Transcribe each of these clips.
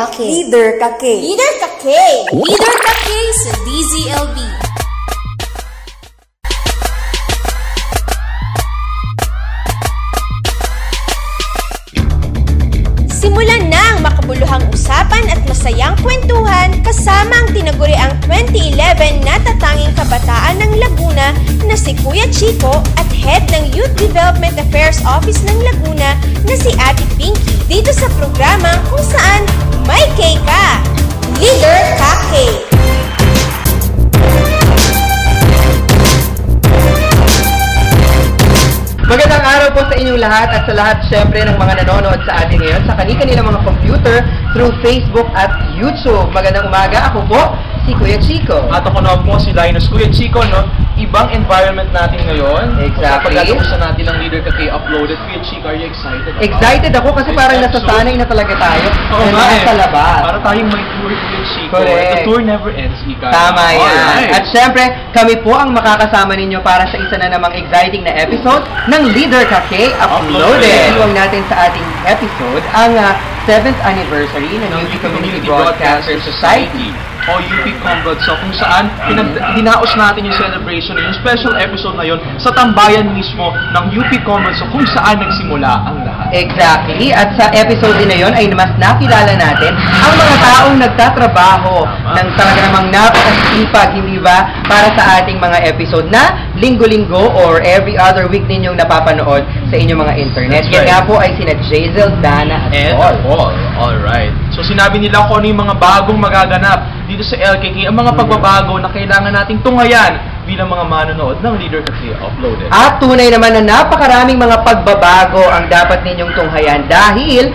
Kake. Leader Kake. Leader Kake. Leader Kake sa DZLB. Simulan na ang makabuluhang usapan at masayang kwentuhan kasama ang tinaguriang 2011 na tatanging kabataan ng Laguna na si Kuya Chico at Head ng Youth Development Affairs Office ng Laguna na si Ate Pinky dito sa programa kung saan may K ka, Leader Kake. Magandang araw po sa inyong lahat at sa lahat syempre ng mga nanonood sa atin ngayon sa kanilang mga computer through Facebook at YouTube. Magandang umaga, ako po si Kuya Chico. At ako na po si Linus. Kuya Chico, no? Ibang environment natin ngayon. Exactly. Pagkatapos na natin ng Leader Kake uploaded. Kuya Chico, are you excited? Excited ako kasi parang nasasanay na talaga tayo na nasa labas. Para tayong may tour, Kuya Chico. Correct. The tour never ends, Ika. Tama yan. Alright. At syempre, kami po ang makakasama ninyo para sa isa na namang exciting na episode ng Leader Kake Uploaded. Iwang natin sa ating episode ang 7th anniversary ng UP Community Broadcaster Society o UP Comrade. So kung saan hinaos natin yung celebration, yung special episode na yun sa tambayan mismo ng UP Comrade. So kung saan nagsimula ang lahat. Exactly. At sa episode din na yun ay mas nakilala natin ang mga taong nagtatrabaho ng talaga namang napakasipag, hindi ba, para sa ating mga episode na linggo-linggo or every other week ninyong napapanood sa inyong mga internet. Yan nga po ay sina Jazel, Dana at Paul. Alright. So sinabi nila kung ano yung mga bagong magaganap dito sa LKK, ang mga pagbabago na kailangan nating tunghayan bilang mga manonood ng Leader Kake Uploaded. At tunay naman na napakaraming mga pagbabago ang dapat ninyong tunghayan dahil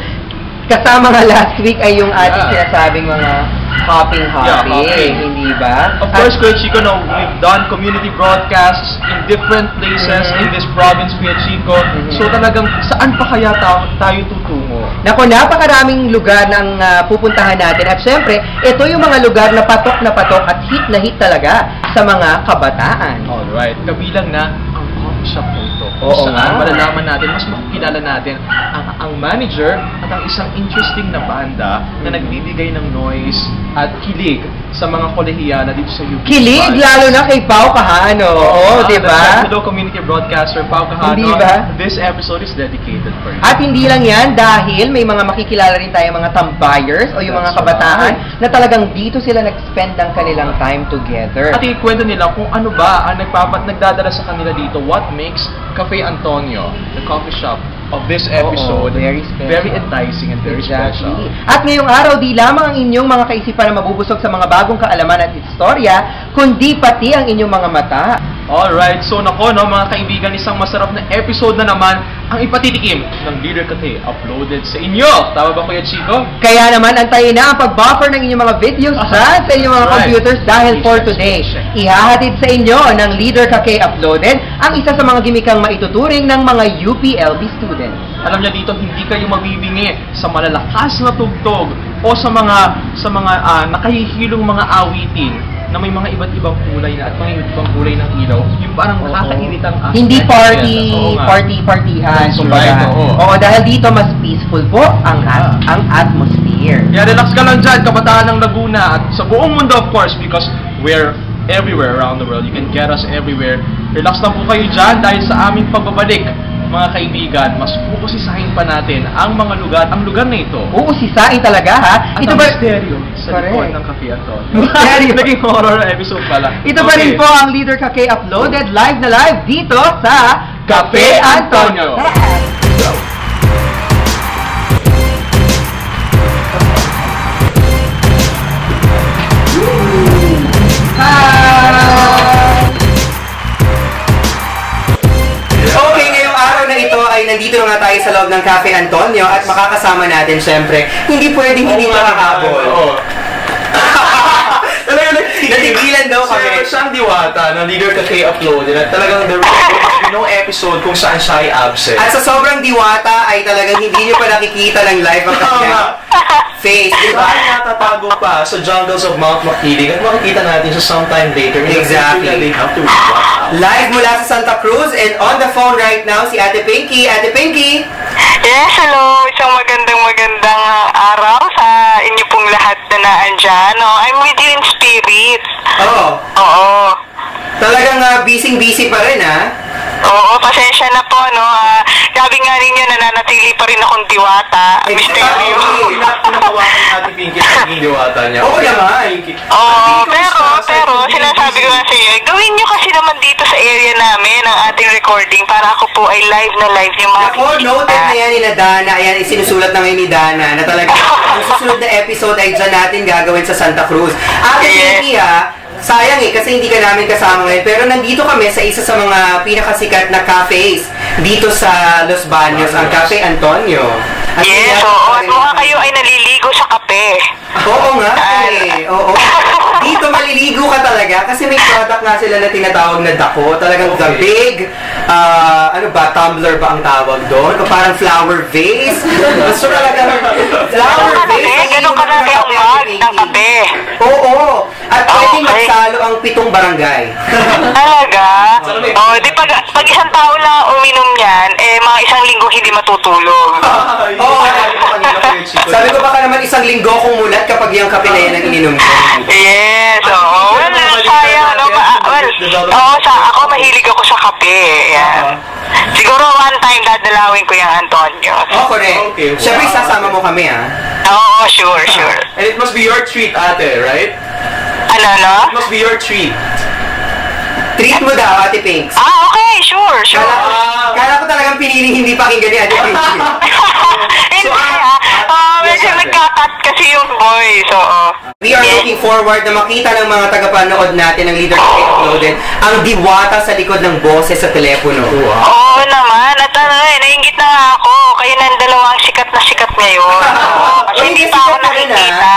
kasama nga last week ay yung ating sinasabing mga hopping, hindi ba? Of course, Kuya Chico, no, we've done community broadcasts in different places in this province, Kuya Chico. So talagang saan pa kaya tayo tutungo? Naku, napakaraming lugar ng pupuntahan natin. At syempre, ito yung mga lugar na patok at hit na hit talaga sa mga kabataan. Alright. Kabilang na ang coffee shop na ito. Oo, saan malalaman natin, mas makikilala natin ang manager at ang isang interesting na banda na nagbibigay ng noise at kilig sa mga kolehiyana dito sa UP. Kilig, lalo na kay Pao Kahano. Oo, di ba? Hello, community broadcaster Pao Kahano. Hindi ba? This episode is dedicated for you. At hindi lang yan, dahil may mga makikilala rin tayo mga tambayers o yung mga kabataan na talagang dito sila nag-spend ng kanilang time together. At ikwento nila kung ano ba ang nagdadala sa kanila dito. What makes Cafe Antonio, the coffee shop of this episode, very enticing and very special. At ngayong araw, di lamang ang inyong mga kaisipan na mabubusog sa mga bagong kaalaman at istorya, kundi pati ang inyong mga mata. Alright, so nako, no, mga kaibigan, isang masarap na episode na naman ang ipatitikim ng Leader Kake uploaded sa inyo. Tama ba, Kuya Chico? Kaya naman, antayin na ang pag-buffer ng inyong mga videos sa inyong mga computers dahil for today, ihahatid sa inyo ng Leader Kake uploaded ang isa sa mga gimikang maituturing ng mga UPLB students. Alam niyo dito, hindi kayo mabibingi sa malalakas na tugtog o sa mga nakahihilong mga awitin na may mga iba't ibang kulay na at mga iba't ibang kulay ng ilaw, yung parang nakakainitang hindi partihan. Right, oo, dahil dito mas peaceful po ang atmosphere. Kaya relax ka lang dyan, kabataan ng Laguna at sa buong mundo, of course, because we're everywhere around the world. You can get us everywhere. Relax lang po kayo dyan dahil sa aming pagbabalik, mga kaibigan, mas uusisahin pa natin ang lugar na ito. Uusisahin talaga, ha? At ito ba misteryo sa likod ng Cafe Antonio? Misteryo. Naging horror episode pala. Ito pa rin po ang Leader Kake uploaded live na live dito sa Cafe Antonio. Nandito na nga tayo sa loob ng Cafe Antonio at makakasama natin syempre. Hindi pwedeng hindi makakahabol. Natigilan daw kami. Siyang diwata na Leader Kake uploaded at talagang there was no episode kung saan siya ay absent. At sa sobrang diwata ay talagang hindi niyo pa nakikita ng live ang kanyang face. Diba? Natatago pa sa jungles of Mount Makiling at makikita natin sa sometime later. Exactly. They have to watch out. Live mula sa Santa Cruz and on the phone right now si Ate Pinky. Ate Pinky! Yes, hello. Isang magandang araw sa inyo pong kahinaan dyan. No? I'm with you in spirit. Oo. Oo. Talagang busy-busy pa rin, ha? Oo, pasensya na po, no? Sabi nga ninyo, nananatili pa rin akong diwata. Misteryo. Pinahawakan natin Pinky sa naging diwata niya. Oo naman. Oo, pero sinasabi ko nga sa iyo, gawin nyo kasi naman dito sa area namin ang ating recording para ako po ay live na live yung mga Ako, noted na yan ni Dana. Ayan, isinusulat na ngayon ni Dana na talaga ang susunod na episode ay dyan natin gagawin sa Santa Cruz. Ate Pinky, sayang kasi hindi ka namin kasama ngayon. Pero nandito kami sa isa sa mga pinakasikat na cafes dito sa Los Baños, ang Cafe Antonio. Yes, oo. At mukha kayo ay naliligo sa kape. Oo nga, oo. Dito maliligo ka talaga kasi may product nga sila na tinatawag na dako. Talagang the big, tumbler ba ang tawag doon? O parang flower vase? So talaga, flower vase. Ganun ka na ang mug ng kape. Oo. At pwedeng magsalo ang 7 barangay. Talaga? Oo, di pag isang tao lang uminom yan, mga isang linggo hindi matutulog. Oo. Sabi ko baka naman isang linggo kung mulat kapag yung kape na yan ang ininom ko. Yes, oo. Well, sayang, no? Ako mahilig ako sa kape. Yan. Siguro one time dadalawin ko yung Antonio. Oh, correct. Okay, wow. Siyempre, sasama mo kami, Oo, sure. And it must be your treat, ate, right? Ano? It must be your treat. Treat mo daw, Ate Pinks. Okay, sure. Kala ko talagang piniling hindi pakinggan ni Ate Pinks. Hindi, medyo nagkakat kasi yung voice, oo. We are looking forward na makita ng mga tagapanood natin ng Leader Cafe Uploaded ang diwata sa likod ng boses sa telepono. Oo naman. At nainggit na nga ako. Kayo ng dalawang sikat na sikat ngayon. Kasi hindi pa ako nakikita.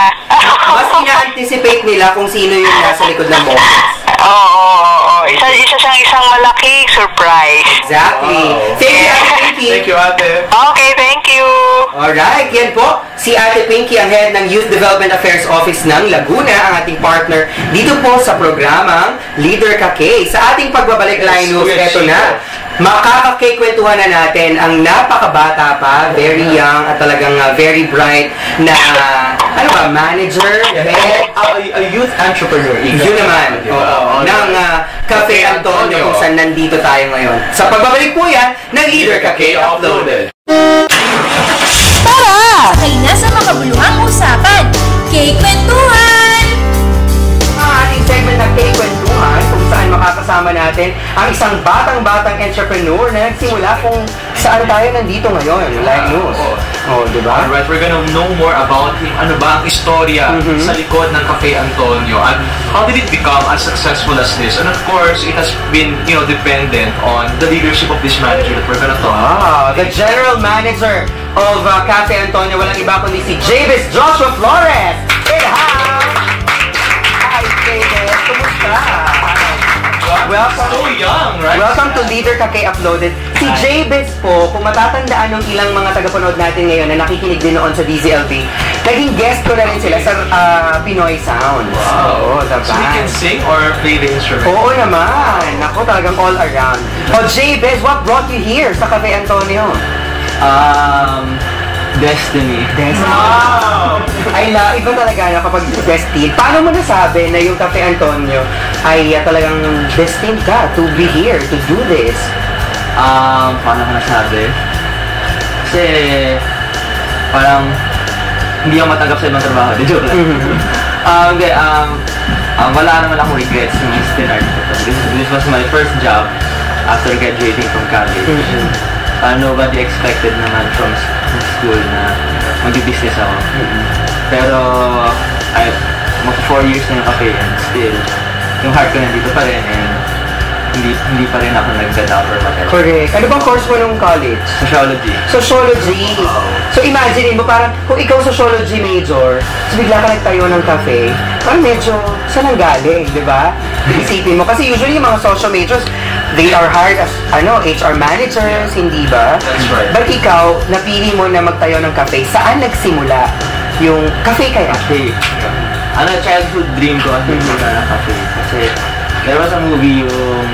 Mas ina-anticipate nila kung sino yung nasa likod ng boses. Oo. Isa siyang isang malaking surprise. Exactly. Wow. Thank you, Ate Pinky. Thank you, ate. Okay, thank you. Alright, yan po. Si Ate Pinky, ang head ng Youth Development Affairs Office ng Laguna, ang ating partner dito po sa programang Leader Kake. Sa ating pagbabalik line news, eto na. Makakakikwentuhan na natin ang napakabata pa, very young at talagang very bright na manager, head, A youth entrepreneur. yun naman, ng Cafe Antonio kung saan nandito tayo ngayon. Sa pagbabalik po yan ng Leader Kake Uploaded. Tara! Kay nasa makabuluhang usapan, K-Kwentuhan! Ang ating segment ng K-Kwentuhan kung saan makakasama natin ang isang batang-batang entrepreneur na nagsimula kung saan tayo nandito ngayon, live news. Diba? Alright, we're gonna know more about him. Ano ba ang istorya sa likod ng Cafe Antonio and how did it become as successful as this? And of course, it has been, dependent on the leadership of this manager that we're gonna talk about. The general manager of Cafe Antonio, walang iba kundi si Javis Joshua Flores. In the house! Hi, Javis. Kumusta? Welcome. So young, right? Welcome to Leader Kake Uploaded. Si Javis po, kung matatandaan ng ilang mga tagapanood natin ngayon na nakikinig din noon sa DZLB, naging guest ko na rin sila sa Pinoy Sounds. Wow. Oo, diba? So we can sing or play the instrument? Oo naman. Ako talagang all around. Javis, what brought you here sa Cafe Antonio? Destiny. Wow! Iba talaga na kapag destined. Paano mo nasabi na yung Cafe Antonio ay talagang destined ka to be here, to do this? Paano ko nasabi? Kasi, parang, hindi ako matanggap sa ibang trabaho. Di joke lang. Wala naman akong regrets yung stinart ko. This was my first job after graduating from college. Nobody expected naman from school na mag-business ako. Pero, 4 years na yung cafe and still, yung heart ko nandito pa rin and hindi pa rin ako nag-get-up or whatever. Correct. Ano bang course mo nung college? Sociology. Sociology. So imagine mo, parang kung ikaw sociology major, so bigla ka nagtayo ng cafe, parang medyo saan ang galing, di ba? Isipin mo. Kasi usually yung mga social majors, they are hired as HR managers, hindi ba? That's right. But ikaw, napili mo na magtayo ng cafe. Saan nagsimula yung cafe kaya? Cafe. Childhood dream ko kasi ng cafe. Kasi there was a movie yung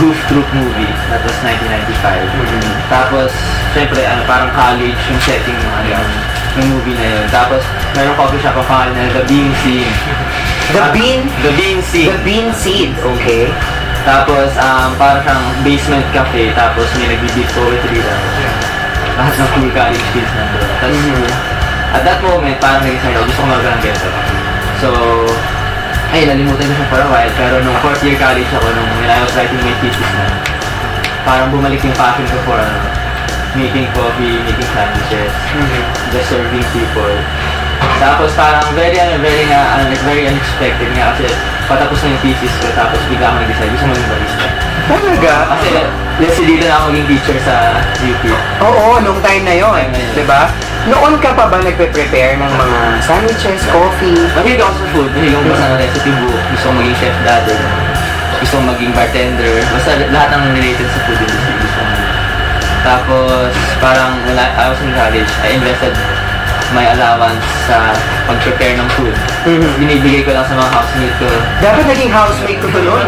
Goof Troop movie. That was 1995. Tapos, syempre, parang college yung setting ng movie na yun. Tapos, Merong coffee shop ang pangalan na The Bean Seed. The Bean? The Bean Seed. The Bean Seed, okay. Tapos, parang siyang basement cafe, tapos may nag-beat poetry lang. Lahat ng cool college kids nandun. Tapos, at that moment, parang nag-decide ako, gusto ko mag-run ghetto. So, ay, nalimutan ko siya for a while, pero nung 4th year college ako, nung when I was writing my thesis na, parang bumalik yung passion ko for making coffee, making sandwiches, just serving people. Tapos parang very unexpected nga kasi patapos na yung thesis ko, tapos bigla ako nag-decide, gusto maging barista. Talaga? Kasi decided na ako maging teacher sa UP. Oo, nung time na yun. Diba? Noon ka pa ba nagpe-prepare ng mga sandwiches, coffee? Mahilig ako sa food, mahilig ako basta ng recipe book, gusto kong maging chef dati, gusto kong maging bartender, basta lahat ng related sa food industry gusto kong maging. Tapos parang I was in college, I invested my allowance sa pag-prepare ng food. Binibigay ko lang sa mga housemate ko. Dapat naging housemate ko to noon.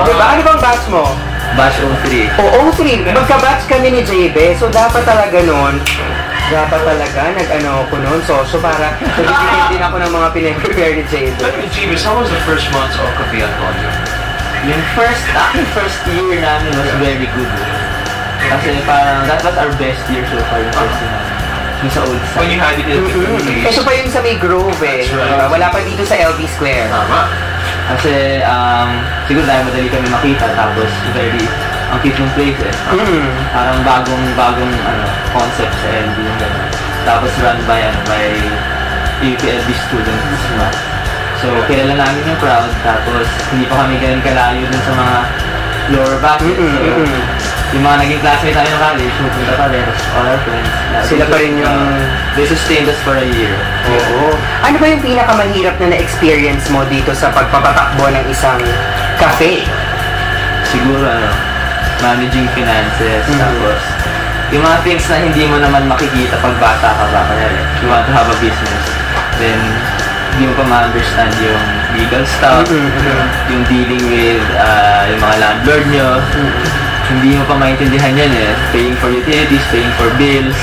Diba? Ano bang batch mo? Batch 03. Oo, 03. Magka-batch kami ni JB. So, dapat talaga noon, nag-ano ko noon, so para nabibigyan din ako ng mga pinaprepare ni JB. Jeebus, how was the first months of Cafe Antonio? Yung first year namin was very good. Kasi parang, that was our best year so far, yung first year namin. Yung sa old side. When you had it in the Ito pa yung sa may Grove eh. Wala pa dito sa LB Square. Tama. Kasi, siguro dahil madali kami makita, tapos ang cute ng place eh. Parang bagong concept sa LB yung gano'n. Tapos run by UPLB students. So, kilala namin yung crowd, tapos hindi pa kami ganun kalayo dun sa mga lower brackets. Yung mga naging classmates namin ng college, pupunta pa rin, all our friends. Sila pa rin yung... They sustained us for a year. Oo. Ano ba yung pinakamahirap na na-experience mo dito sa pagpapatakbo ng isang cafe? Siguro, managing finances, tapos yung mga things na hindi mo naman makikita pag bata ka ba, kaya you want to have a business, then hindi mo pa ma-understand yung legal stuff, yung dealing with yung mga landlord nyo, hindi mo pa maintindihan yan paying for utilities, paying for bills.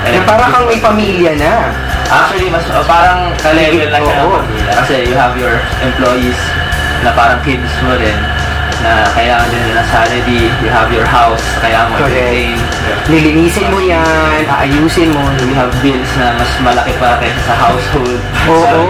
Na parang kang may pamilya na. Actually, mas parang ka-level lang siya ng pamilya. Kasi you have your employees na parang kids mo rin, na kailangan din nila salary, you have your house, kailangan mo i-maintain. Lilinisin mo yan, aayusin mo. You have bills na mas malaki pa kaysa sa household. Oo.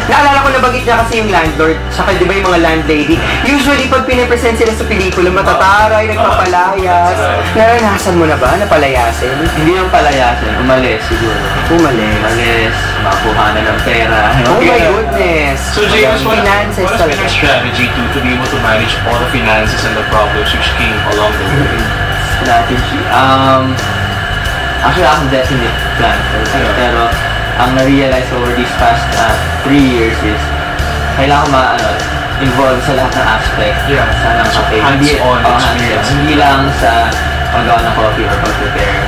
Naalala ko nabanggit niya kasi yung landlord, saka di ba yung mga landlady, usually pag pinapresent sila sa pelikula, matataray, nagpapalayas. Naranasan mo na ba na palayasin? Hindi yung palayasin, umalis siguro. Umalis, makuha na ng pera. Oh my goodness! So James, what has been talaga. your strategy to be able to manage all the finances and the problems which came along the way? Strategy? Actually, ako definite plan. Pero ang na-realize over these past 3 years is kailangan ko involved sa lahat ng aspect sa ng cafe. Hands-on experience. Hindi lang sa paggawa ng coffee or pag-prepare.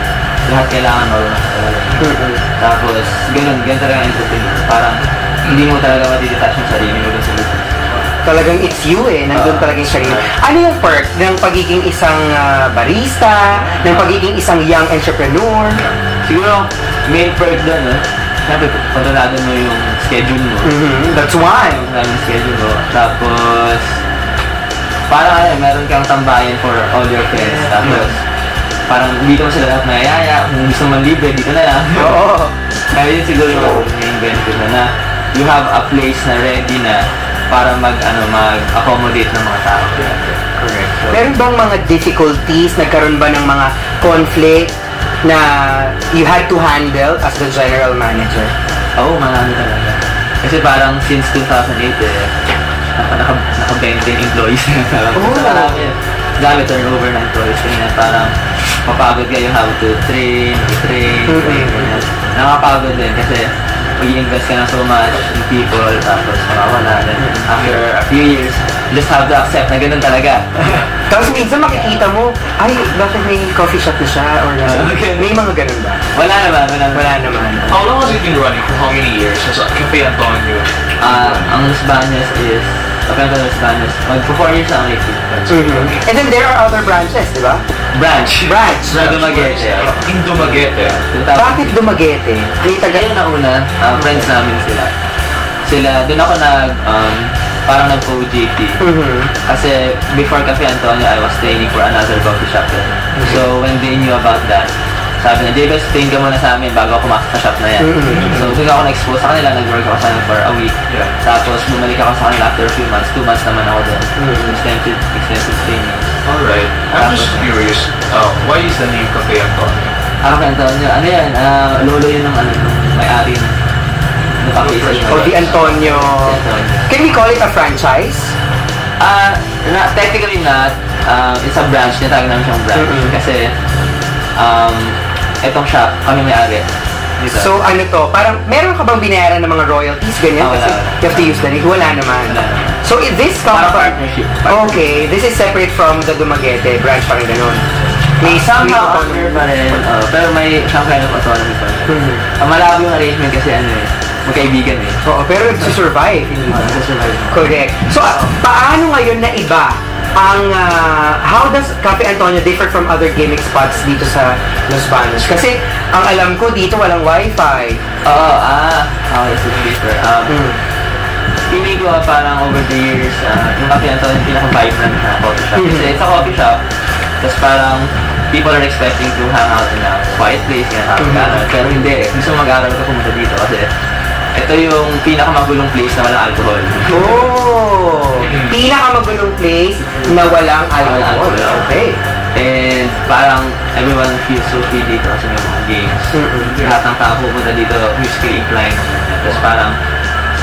Lahat kailangan marunong sa talaga. Tapos, ganun talaga ang entrepreneur. Parang hindi mo talaga matidetach yung sarili mo dun sa business. Talagang it's you nandun talagang sarili. Ano yung perk ng pagiging isang barista, ng pagiging isang young entrepreneur? Siguro, main perk dun, siyempre, kontrolado mo yung schedule mo. That's one. Kontrolado yung schedule mo. Tapos, parang meron kang tambayan for all your friends. Tapos, parang dito mo sila lahat mayayaya. Kung gusto mo libre, dito na lang. Oo. Kaya yun siguro yung main benefit na you have a place na ready na para mag-accommodate ng mga tao. Correct. Meron bang mga difficulties? Nagkaroon ba ng mga conflict na you had to handle as the general manager? Oo, marami talaga. Kasi parang since 2008 naka-20 employees na. Marami. Dami turnover ng employees. Kaya parang mapagod ka, you have to train. Nakapagod din kasi mag-i-invest ka na so much in people, tapos mawawala. Then after a few years, you just have to accept na ganun talaga. Tapos minsan makikita mo, ay, bakit may coffee shop na siya? Or may mga ganun ba? Wala naman. How long has it been running? For how many years? As Cafe Antonio? Ang Las Bañas is Cafe Antonio Los Baños. Mag-4 years na ako next year. And then there are other branches, di ba? Branch. Sa Dumaguete. In Dumaguete. Bakit Dumaguete? Ngayon na una, friends namin sila. Doon ako parang nag-OJT. Kasi before Cafe Antonio, I was training for another coffee shop. So when they knew about that, sabi niya, Davis, train ka muna sa amin bago ako pumasok sa shop na yan. So doon ako na-expose sa kanila, nag-work ako sa kanila for a week. Tapos bumalik ako sa kanila after a few months, 2 months naman ako doon. Extensive training. Alright. I'm just curious, why is the name Cafe Antonio? Cafe Antonio, ano yan? Lolo yun ng may-ari ng The Antonio. Can we call it a franchise? Technically not. It's a branch. Tinatawag namin siyang branch. Kasi, etong shop, kami may-ari. So, ano to? Parang, meron ka bang binayaran ng mga royalties? Ganyan? Wala. Kasi you have to use the name. Wala naman. So, this Parang partnership. Okay, this is separate from the Dumaguete branch, parang ganun. May somehow under pa rin. Pero may some kind of autonomy pa rin. Malabo yung arrangement kasi magkaibigan Oo, pero nagsusurvive. Nagsusurvive. Correct. So, paano ngayon na iba ang, how does Cafe Antonio differ from other gimmick spots dito sa Los Baños? Kasi, ang alam ko, dito walang wifi. Okay, so differ. Pili ko parang over the years, yung Cafe Antonio yung pinaka-vibrant na coffee shop. Kasi it's a coffee shop, tapos parang people are expecting to hang out in a quiet place, mag-aral. Pero hindi, gusto mag-aral ka pumunta dito kasi ito yung pinakamagulong place na walang alcohol. Pinakamagulong place na walang alcohol. Okay. And parang everyone feels so free dito kasi may mga games. Lahat ng tao pupunta dito, musically inclined. Tapos parang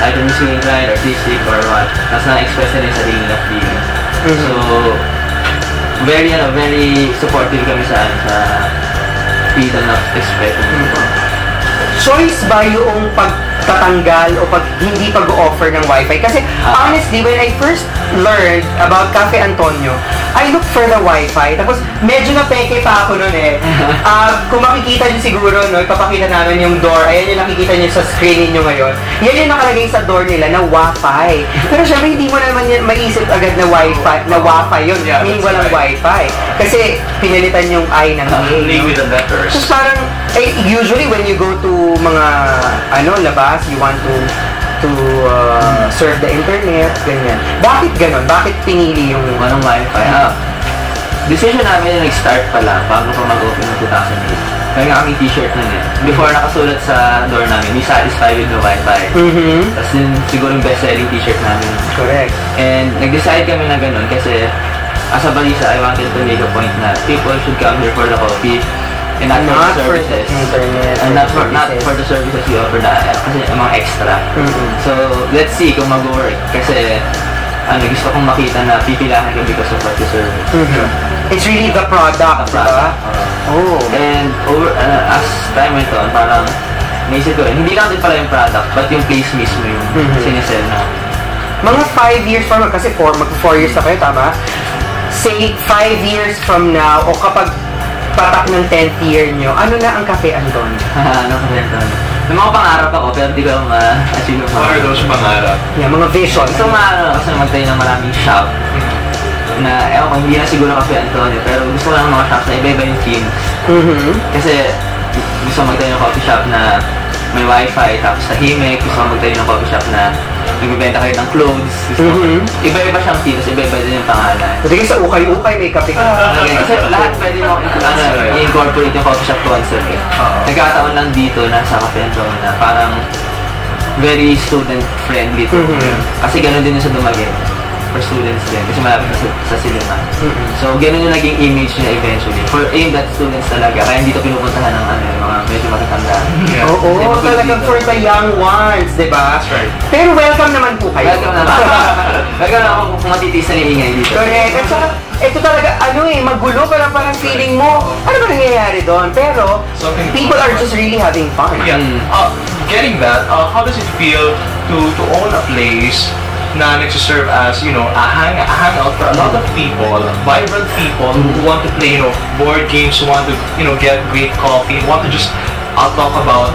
either musically inclined, artistic, or what. Tapos na-express na rin sa sarili na feeling. So, very supportive kami sa freedom of expression. Choice ba yung pagtatanggal o hindi pag-offer ng wifi? Kasi honestly, when I first learned about Cafe Antonio, I looked for the wifi. Tapos medyo napeke pa ako nun kung makikita nyo siguro, ipapakita namin yung door. Ayan yung nakikita nyo sa screen ninyo ngayon. Yan yung nakalagay sa door nila na wifi. Pero syempre hindi mo naman yan maisip agad na wifi yun. Meaning walang wifi. Kasi pinalitan yung I ng A. With the letters. Tapos parang, usually when you go to mga labas, you want to surf the internet, ganyan. Bakit ganon? Bakit pinili yung walang wifi? Decision namin na nag-start pa lang bago pa mag-open ng 2008. Kaya nga kaming t-shirt na niya. Before nakasulat sa door namin, we satisfied with the wifi. Tapos yun siguro yung best-selling t-shirt namin. Correct. And nag-decide kami na ganon kasi as a barista, I wanted to make a point na people should come here for the coffee and not for the services. And not for the services we offer na kasi mga extra. So, let's see kung mag-work. Kasi gusto kong makita na pipilahan ka because of what you serve. It's really the product, diba? And as time went on, parang naisip ko, hindi lang din pala yung product, but yung place mismo yung sinisell na. Mga 5 years from now, kasi 4 years na kayo, tama? Say, 5 years from now, o kapag patak ng 10th year nyo, ano na ang Cafe Antonio? Ano Cafe Antonio? May mga pangarap ako, pero di ko ma-achieve yung What are those pangarap? Yeah, mga vision. Gusto kasi magtayo ng maraming shop na, ewan ko, hindi na siguro Cafe Antonio, pero gusto ko lang mga shops na iba-iba yung themes. Kasi gusto magtayo ng coffee shop na may wifi, tapos tahimik. Gusto ko magtayo ng coffee shop na nagbibenta kayo ng clothes. Iba-iba siyang themes, iba-iba din yung pangalan. Kasi sa ukay-ukay may kape ka. Kasi lahat pwede mo i-incorporate yung coffee shop concept. Nagkataon lang dito na sa Cafe Antonio na parang very student-friendly to. Kasi gano'n din yung sa Dumaguete. For students din. Kasi malapit sa cinema. So, gano'n yung naging image niya eventually. For aimed at students talaga. Kaya hindi ito pinupuntahan ng mga medyo matatanda. Oo, talagang for the young ones, diba? That's right. Pero welcome naman po kayo. Welcome naman. Welcome naman kung matitiis na ingay dito. Correct. At saka, ito talaga, magulo. Parang feeling mo, ano ba nangyayari doon? Pero, people are just really having fun. Yeah. Getting that, how does it feel to own a place na nagsiserve as, a hangout for a lot of people, vibrant people who want to play, board games, who want to, get great coffee, want to just talk about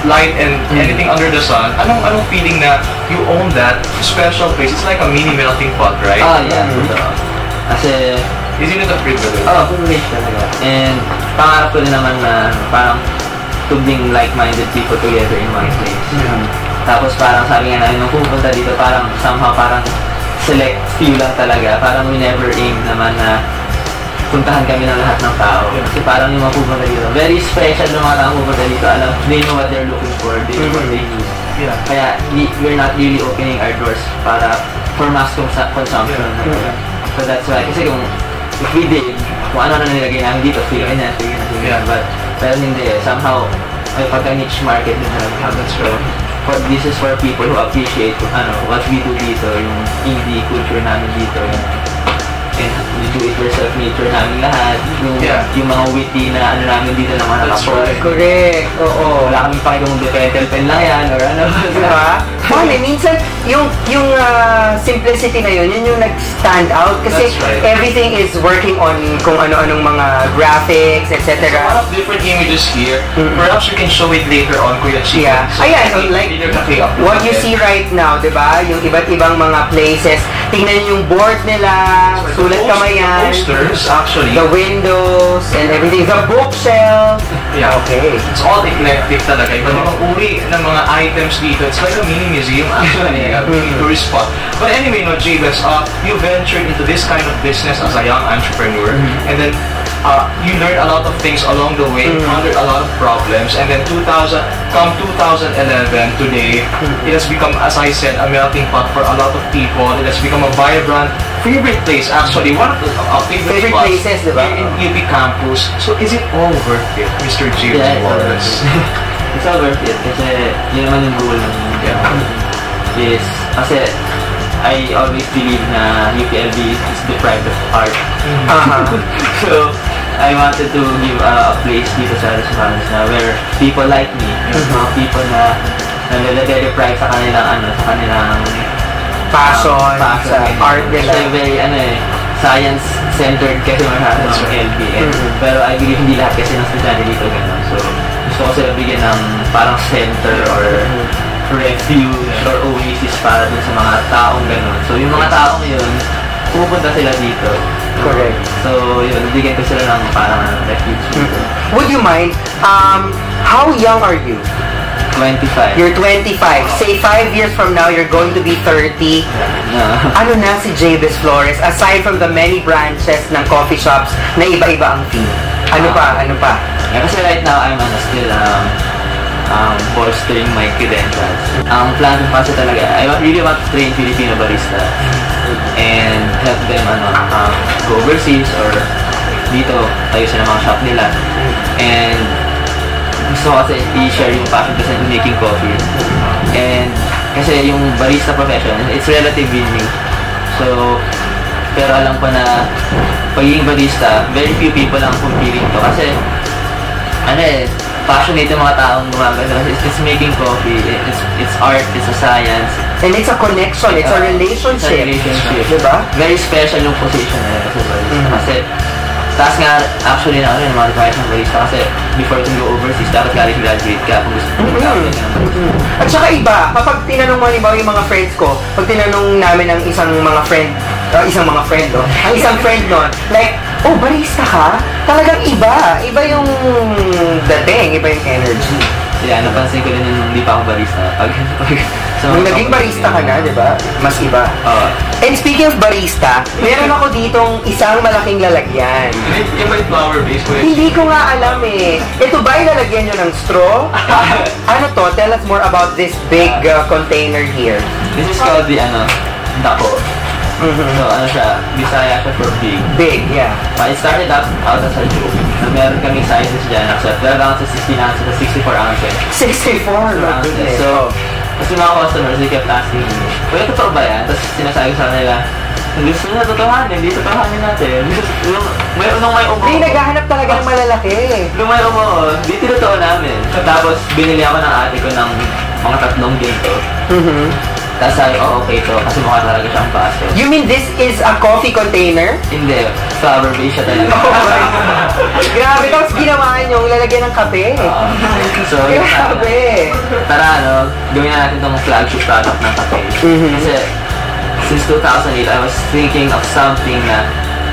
light and anything under the sun, anong feeling na you own that special place? It's like a mini melting pot, right? Yeah. Kasi, isn't it a privilege? Privilege talaga. And pangarap ko din naman na parang to bring like-minded people together in one place. Tapos parang sabi nga namin, nung pupunta dito, parang somehow parang select few lang talaga. Parang we never aim naman na puntahan kami ng lahat ng tao. Kasi parang yung mga pupunta dito, very special ng mga tao pupunta dito. Alam, they know what they're looking for, they know what they need. Kaya we're not really opening our doors for mass consumption. So that's why, kasi kung if we did, kung ano na nilagay namin dito, figure na. Pero hindi, somehow, may pagka-niche market din talaga. So, this is for people who appreciate what we do dito, yung indie culture namin dito. And do-it-yourself nature namin lahat. Yung mga witty na namin dito ng mga Right. Correct. Oo. Wala kaming pakitong pentel pen lang yan or Diba? Minsan, yung simplicity na yun yung nag-stand out. Kasi everything is working on kung ano-anong mga graphics, etc. There's a lot of different images here. Perhaps you can show it later on, Kuya Chico. Ayan, like what you see right now, diba? Yung iba't ibang mga places. Tingnan yung board nila, sulat kamayan, posters, actually. The windows, and everything. The bookshelf. Okay. It's all eclectic talaga. Iba-ibang uri ng mga items dito. It's like a mini museum, actually. A tourist spot. But anyway, Jabez, you ventured into this kind of business as a young entrepreneur. And then, you learned a lot of things along the way, encountered a lot of problems, and then 2011, today, it has become, as I said, a melting pot for a lot of people. It has become a vibrant, favorite place, actually, one of the favorite places, diba? In UP campus. So, is it all worth it, Mr. James Wallace? It's all worth it, kasi yun naman yung goal ng is, kasi I always believe na UPLB is deprived of art. So, I wanted to give a place dito sa Resumans na where people like me, mga people na nade-deprive sa kanilang passion, sa art nila. So, very science-centered kasi masyado ng LB. Pero I believe hindi lahat kasi ng estudyante dito gano'n. So, gusto ko sila bigyan ng parang center or refuge or oasis para dun sa mga taong gano'n. So, yung mga taong yun, pupunta sila dito. Correct. So, yun, bigyan ko sila ng parang refuge dito. Would you mind, how young are you? 25. You're 25. Say 5 years from now, you're going to be 30. Ano na si Jabez Flores, aside from the many branches ng coffee shops na iba-iba ang theme? Ano pa? Yeah, kasi right now, I'm still bolstering my credentials. Ang plan ko kasi talaga, I really want to train Filipino barista and help them go overseas or dito, tayo sa mga shop nila. And gusto ko kasi i-share yung passion kasi in making coffee. And kasi yung barista profession, it's relatively new. So, pero alam ko na pagiging barista, very few people ang pumpiling to. Kasi, passionate yung mga taong gumaganda. It's making coffee, it's art, it's a science. And it's a connection, it's a relationship. Diba? Very special yung position na yun kasi barista. Kasi, taas nga, actually na yung mga requirements ng barista kasi before you go overseas, dapat graduate ka kung gusto mo mag-apply ka ng barista. At saka iba, kapag tinanong mo, halimbawa yung mga friends ko, pag tinanong namin ang isang friend nun, like, oh, barista ka? Talagang iba. Iba yung dating, iba yung energy. Yeah, napansin ko din yung hindi pa ako barista. Nung naging barista ka na, di ba? Mas iba. And speaking of barista, meron ako ditong isang malaking lalagyan. Yung may flower base ko Hindi ko nga alam eh. Ito ba yung lalagyan nyo ng straw? Ano to? Tell us more about this big container here. This is called the, dako. So, siya, Bisaya siya for big. Big, yeah. It started out as a joke. So, meron kaming sizes dyan. So, 12 ounces, 16 ounces, 64 ounces. 64 ounces. So, kasi mga customers, they kept asking me, "Kuya, totoo ba yan?" Tapos sinasabi ko sa kanila, gusto nyo na totohanin, hindi totohanin natin. Nung may umuo. Hindi, naghahanap talaga ng malalaki. Nung may umuo, di tinotoo namin. Tapos, binili ako ng ate ko ng mga 3 ginto. Tapos sabi, okay to, kasi mukha talaga siyang baso. You mean this is a coffee container? Hindi, flower base siya talaga. Grabe, tapos ginawa nyo lalagyan ng kape. So, Grabe. tara, gawin na natin itong flagship product ng kape. Kasi, since 2008, I was thinking of something na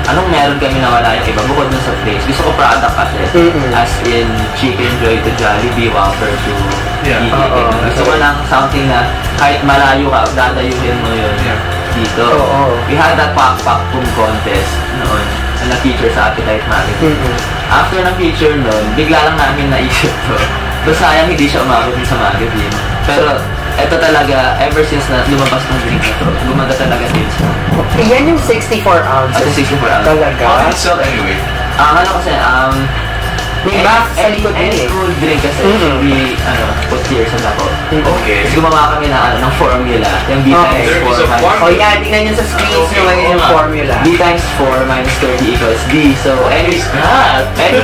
anong meron kami na wala yung iba bukod dun sa place. Gusto ko product kasi. As in Chicken Joy to Jollibee, Whopper to Gusto ko lang something na kahit malayo ka, dadayuhin mo yun dito. We had that Pak Pum contest noon na feature sa Appetite Magazine. After ng feature noon, bigla lang namin naisip to. So sayang hindi siya umabot sa magazine. Pero ito talaga, ever since na lumabas ng drink na to, gumanda talaga sales mo. Yan yung 64 ounces. At 64 ounces. Talaga? How did it sell anyway? Ano kasi, may box sa likod any cool drink kasi should be, put here sa dako. Okay. Kasi gumawa kami ng formula. Yung B times 4 minus... yan, tingnan nyo sa screens nyo ngayon yung formula. B times 4 minus 30 equals D. So, any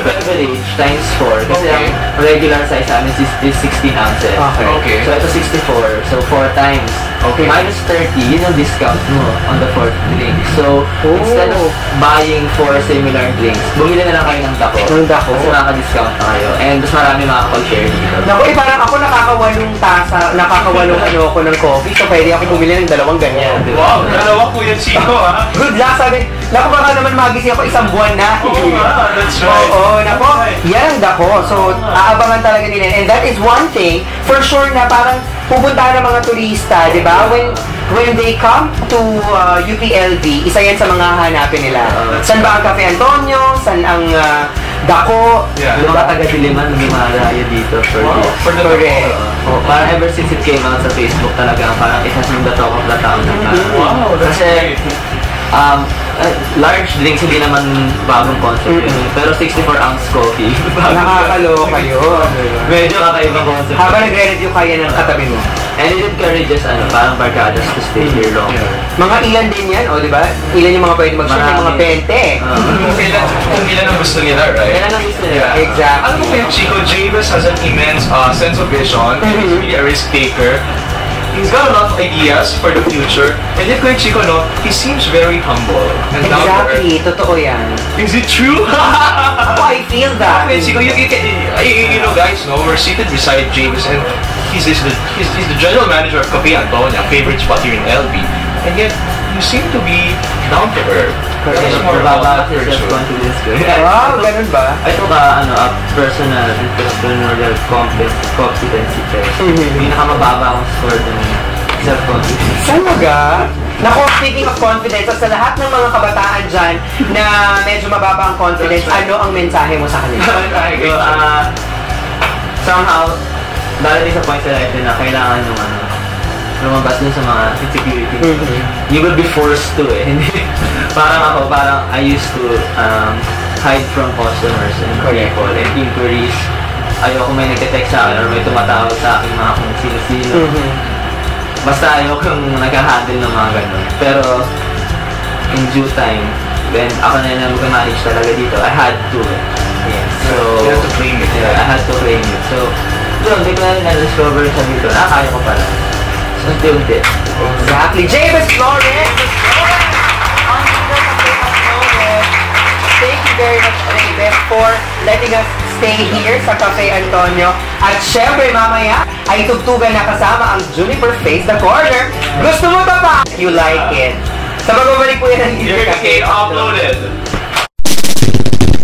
beverage times 4. Kasi ang regular size namin is 16 ounces. Okay. So, ito 64. So, 4 times. Minus 30, yun yung discount mo on the 4th drink. So, instead of buying 4 similar drinks, bumili na lang kayo ng dako. Kasi makaka-discount na kayo. And mas marami makakapag-share dito. Naku, parang ako nakakawalong tasa, nakakawalong ako ng coffee. So, pwede ako bumili ng 2 ganyan. Wow, dalawa Kuya Chico, ha? Good luck, sabi. Naku, baka naman magising ako 1 buwan na. That's right. Naku, yan ang dako. So, aabangan talaga nila. And that is one thing, for sure na parang pupunta ng mga turista, di ba? When they come to UPLV, isa yan sa mga hanapin nila. San ba ang Cafe Antonio? San ang dako? Yung mga taga-Diliman, lumaraya dito for the Correct. Parang ever since it came out sa Facebook talaga, parang it has been the talk of the town. Wow, that's Kasi, large drinks, hindi naman bagong concept yun. Pero 64-ounce coffee. Nakakaloka yun. Medyo kakaibang concept. Habang nagre-review kaya ng katabi mo. And it encourages, parang barkadas to stay here longer. Mga ilan din yan, o diba? Ilan yung mga pwede mag-share? Yung mga 20. Kung ilan ang gusto nila, right? Kailan ang gusto nila? Exactly. Alam mo Kuya Chico, Javis has an immense sense of vision. He's really a risk taker. He's got a lot of ideas for the future. And if Kuya Chico, he seems very humble and down to earth. Exactly, totoo yan. Is it true? Ako, I feel that. Kuya Chico, you know guys, we're seated beside Javis and he's the general manager of Cafe Antonio, favorite spot here in LB. And yet, you seem to be down to earth. Kasi mababa kasi self-confidence ko. Wow, ganun ba? Ito ka, a personal entrepreneurial competency test. Pinakamababa akong score dun self-confidence. Talaga? Naku, speaking of confidence, sa lahat ng mga kabataan dyan na medyo mababa ang confidence, ano ang mensahe mo sa kanila? So, somehow, darating sa point sa life na kailangan yung lumabas dun sa mga insecurity. You will be forced to parang I used to hide from customers and people and inquiries. Ayoko may nagte-text sa akin or may tumatawag sa akin mga kung sino-sino. Basta ayoko yung nag-handle ng mga ganun. Pero, in due time, when ako na yung mag-manage talaga dito, I had to. So, you have to claim it. Yeah, I had to claim it. So, yun, di ko na na-discover sa dito. Kaya ko pala. So, unti-unti. Exactly. Javis Flores! Thank you very much, Javis, for letting us stay here sa Cafe Antonio. At syempre, mamaya, ay tugtugan na kasama ang Juniper Face the Corner. Gusto mo ba pa? You like it. Sa magbabalik po yan ang Leader Cafe uploaded.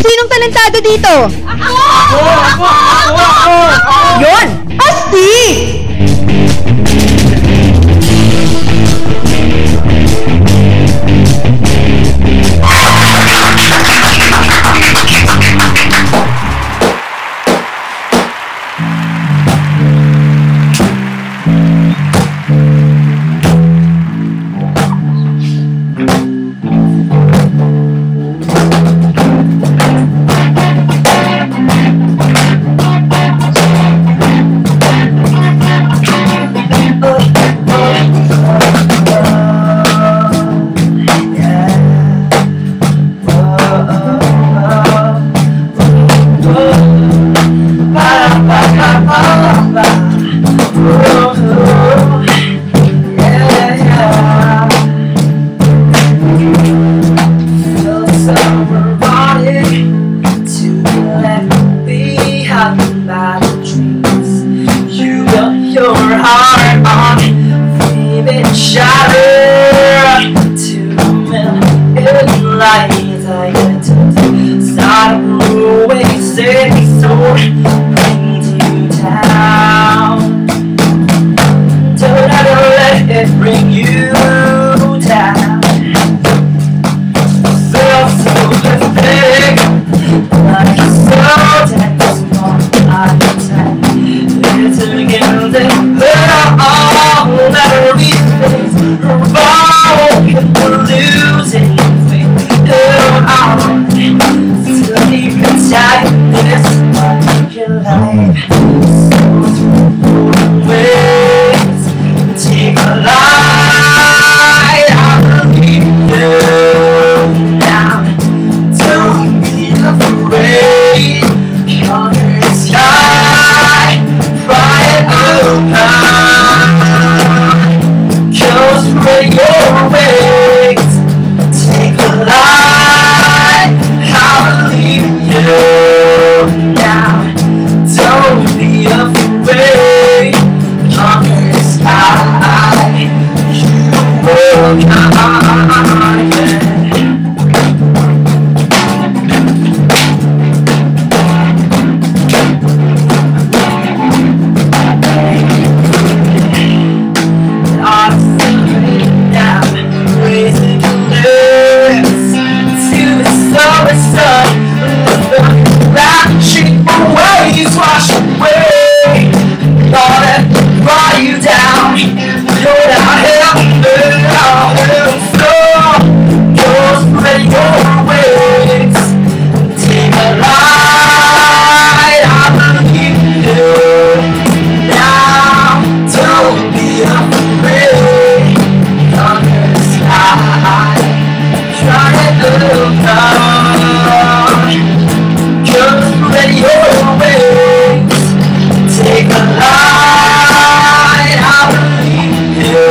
Sinong talentado dito? Ako! Yun! Asti! heart on baby shattered to million lights I get to start moving city so bring you down. Don't ever let it bring you down. Feel so pathetic, like so dead small. I pretend it's again that all memories revolve. We're losing faith on still keep inside this your life. So ways take a light. I believe you now. Don't be afraid. Conquer the sky, fly it open. Just spread your wings. Take a light. I believe in you now. Don't be afraid. Conquer the sky. You will conquer. Wash away all that brought you down. You're down here, down floor. Just spread your wings. Take a light. I believe in you now. Don't be afraid. Conquer the sky. Try it alone. Just spread your wings. Take a light, I believe you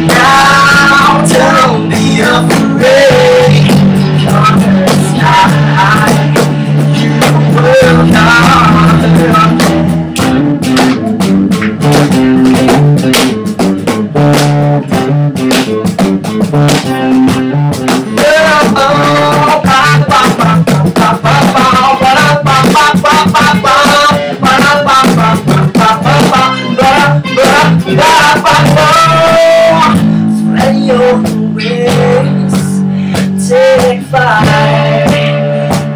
now. Don't be afraid. Conquer the sky. You will conquer. Spread your wings, take flight.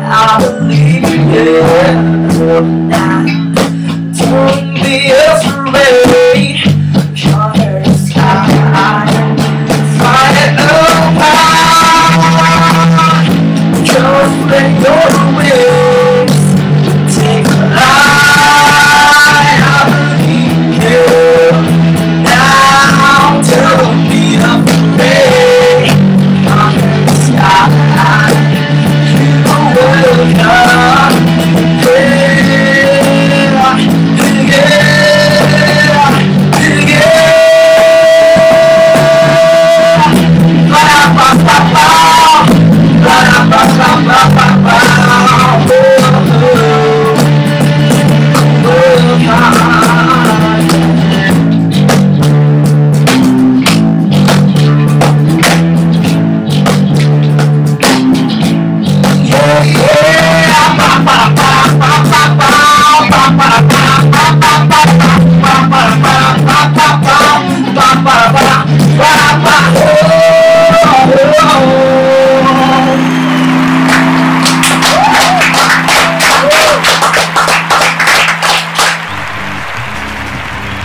I believe in you now. Don't be afraid. Conquer the sky. Find it open. Just spread your wings, take flight. I believe in you now. Don't be afraid. Conquer the sky. You will come.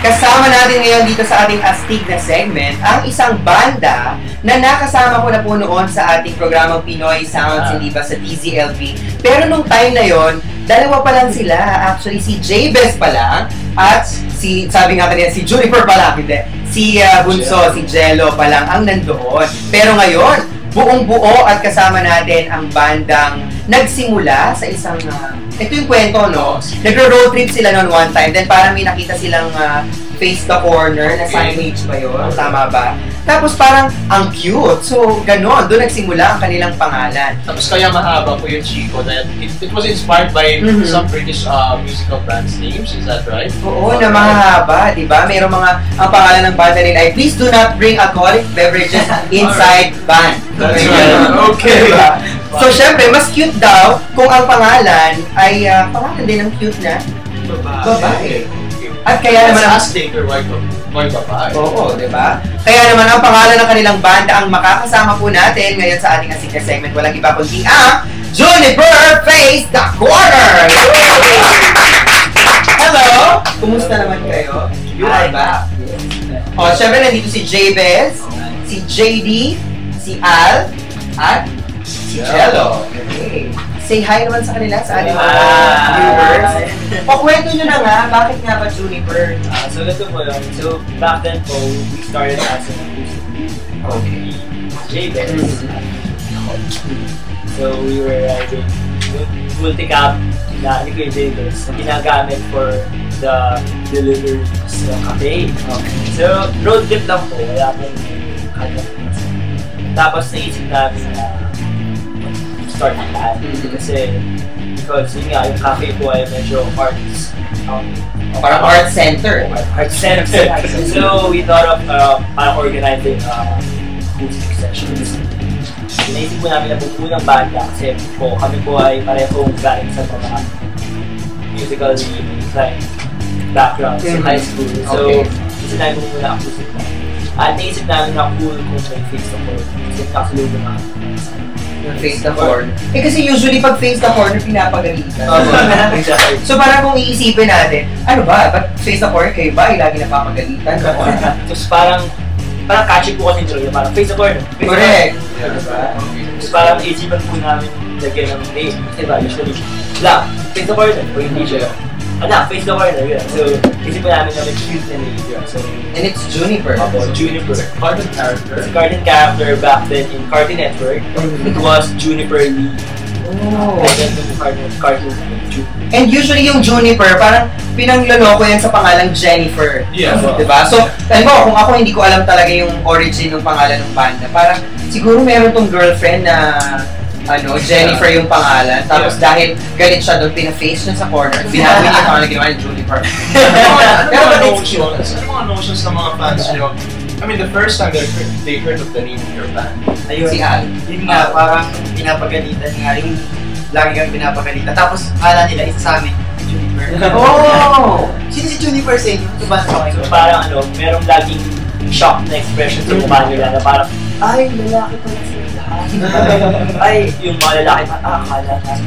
Kasama natin ngayon dito sa ating astig na segment ang isang banda na nakasama ko na po noon sa ating programang Pinoy Sounds, hindi ba, sa TZLP. Pero nung time na yon, dalawa pa lang sila. Actually, si J-Bes pa lang at si, sabi nga kanina, si Juniper pa lang, hindi. Si Bunso, si Jello pa lang ang nandoon. Pero ngayon, buong-buo at kasama natin ang bandang nagsimula sa isang, ito yung kwento, no? Nagro-road trip sila noon one time, then parang may nakita silang Face the Corner na signage ba yun? Tama ba? Tapos parang ang cute. So, ganon. Doon nagsimula ang kanilang pangalan. Tapos kaya mahaba po yung Chico dahil it was inspired by some British musical bands names, is that right? Oo, na mahaba, di ba? Mayroong mga, ang pangalan ng banda nila ay Please do not bring alcoholic beverages inside band. That's right. Okay. Diba? So, syempre, mas cute daw kung ang pangalan ay pangalan din ng cute na babae. At kaya naman ang... Taker, why babae? Oo, di ba? Kaya naman ang pangalan ng kanilang banda ang makakasama po natin ngayon sa ating Asika segment. Walang iba kundi ang Juniper Face the Corner! Hello! Kumusta naman kayo? You are back. O, syempre nandito si Jabez, si JD, si Al, at si Jello. Okay. Say hi naman sa kanila, sa ating mga viewers. O, kwento nyo na nga, bakit nga ba Juniper? So ito po yun. So back then po, we started as an acoustic group. Okay. Jabez. So we were riding multi-cab na ni Kuya Jabez na ginagamit for the deliveries ng cafe. So road trip lang po, wala pong kanyang. Tapos naisip namin na start ng band. Kasi because yun nga, yung cafe po ay medyo arts. Parang art center. Art center. So we thought of parang organizing acoustic sessions. Naisip po namin na bumuo ng banda kasi po kami po ay parehong galing sa mga musical like background sa high school. So isa namin bumuo ng acoustic band. At naisip namin na cool kung may face the chord. Kasi nakasalubong na Face the corner. Eh kasi usually pag face the corner, pinapagalitan. So parang kung iisipin natin, ano ba? Ba't face the corner kayo ba? Lagi napapagalitan? Tapos parang catchy po kasi yung parang face the corner. Correct. Tapos parang isipan po namin lagyan ng name. Diba? Usually, face the corner. O hindi siya. Face the corner. Yun. So, isipan namin na may cute na name. So, and it's Juniper. Juniper. Cartoon character. It's a cartoon character back then in Cartoon Network. It was Juniper Lee. Oh. And then yung cartoon Juniper. And usually yung Juniper, parang pinangloloko yan sa pangalang Jennifer. Yeah. Diba? So, alam mo, kung ako hindi ko alam talaga yung origin ng pangalan ng banda, parang siguro meron tong girlfriend na Jennifer yung pangalan. Tapos dahil galit siya doon, pina-face niya sa corner. Binawi niya yung pangalan, ginawa niya Juniper. Ano mga notions ng mga fans nyo? I mean, the first time they heard of the name of your band. Ayun. Si Al. Yun nga, parang pinapagalitan nga, yung lagi kang pinapagalitan. Tapos, akala nila, isa sa amin, Juniper. Oh! Sino si Juniper sa inyo? Ito ba sa So parang merong laging shock na expression sa mukha nila na parang, ay, lalaki pala sila lahat. Ay, yung mga lalaki pa, akala natin.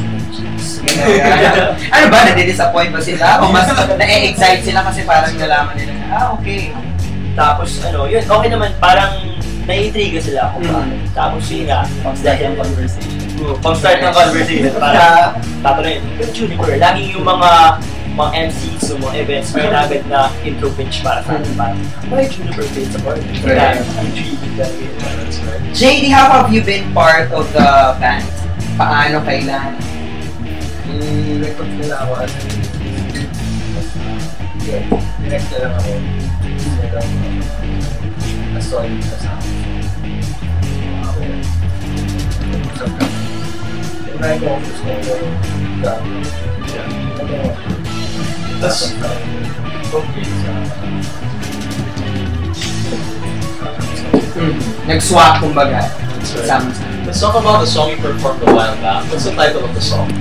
Ano ba? Nade-disappoint ba sila? O mas na-excite sila kasi parang nalaman nila na, okay. Tapos yun, okay naman, parang naiintriga sila kung paano. Tapos yun nga, pang-start ng conversation. Parang tatanungin, yung Juniper, laging yung mga MCs, yung mga events, may agad na intro pitch para sa atin. Parang, why Juniper Face the Corner? JD, how have you been part of the band? Paano, kailan? record nila ako at direct na lang ako na-solid na sa akin. Tinry ko ako gusto ko tas okay sa nag-swap kumbaga. Let's talk about the song you performed a while back. What's the title of the song?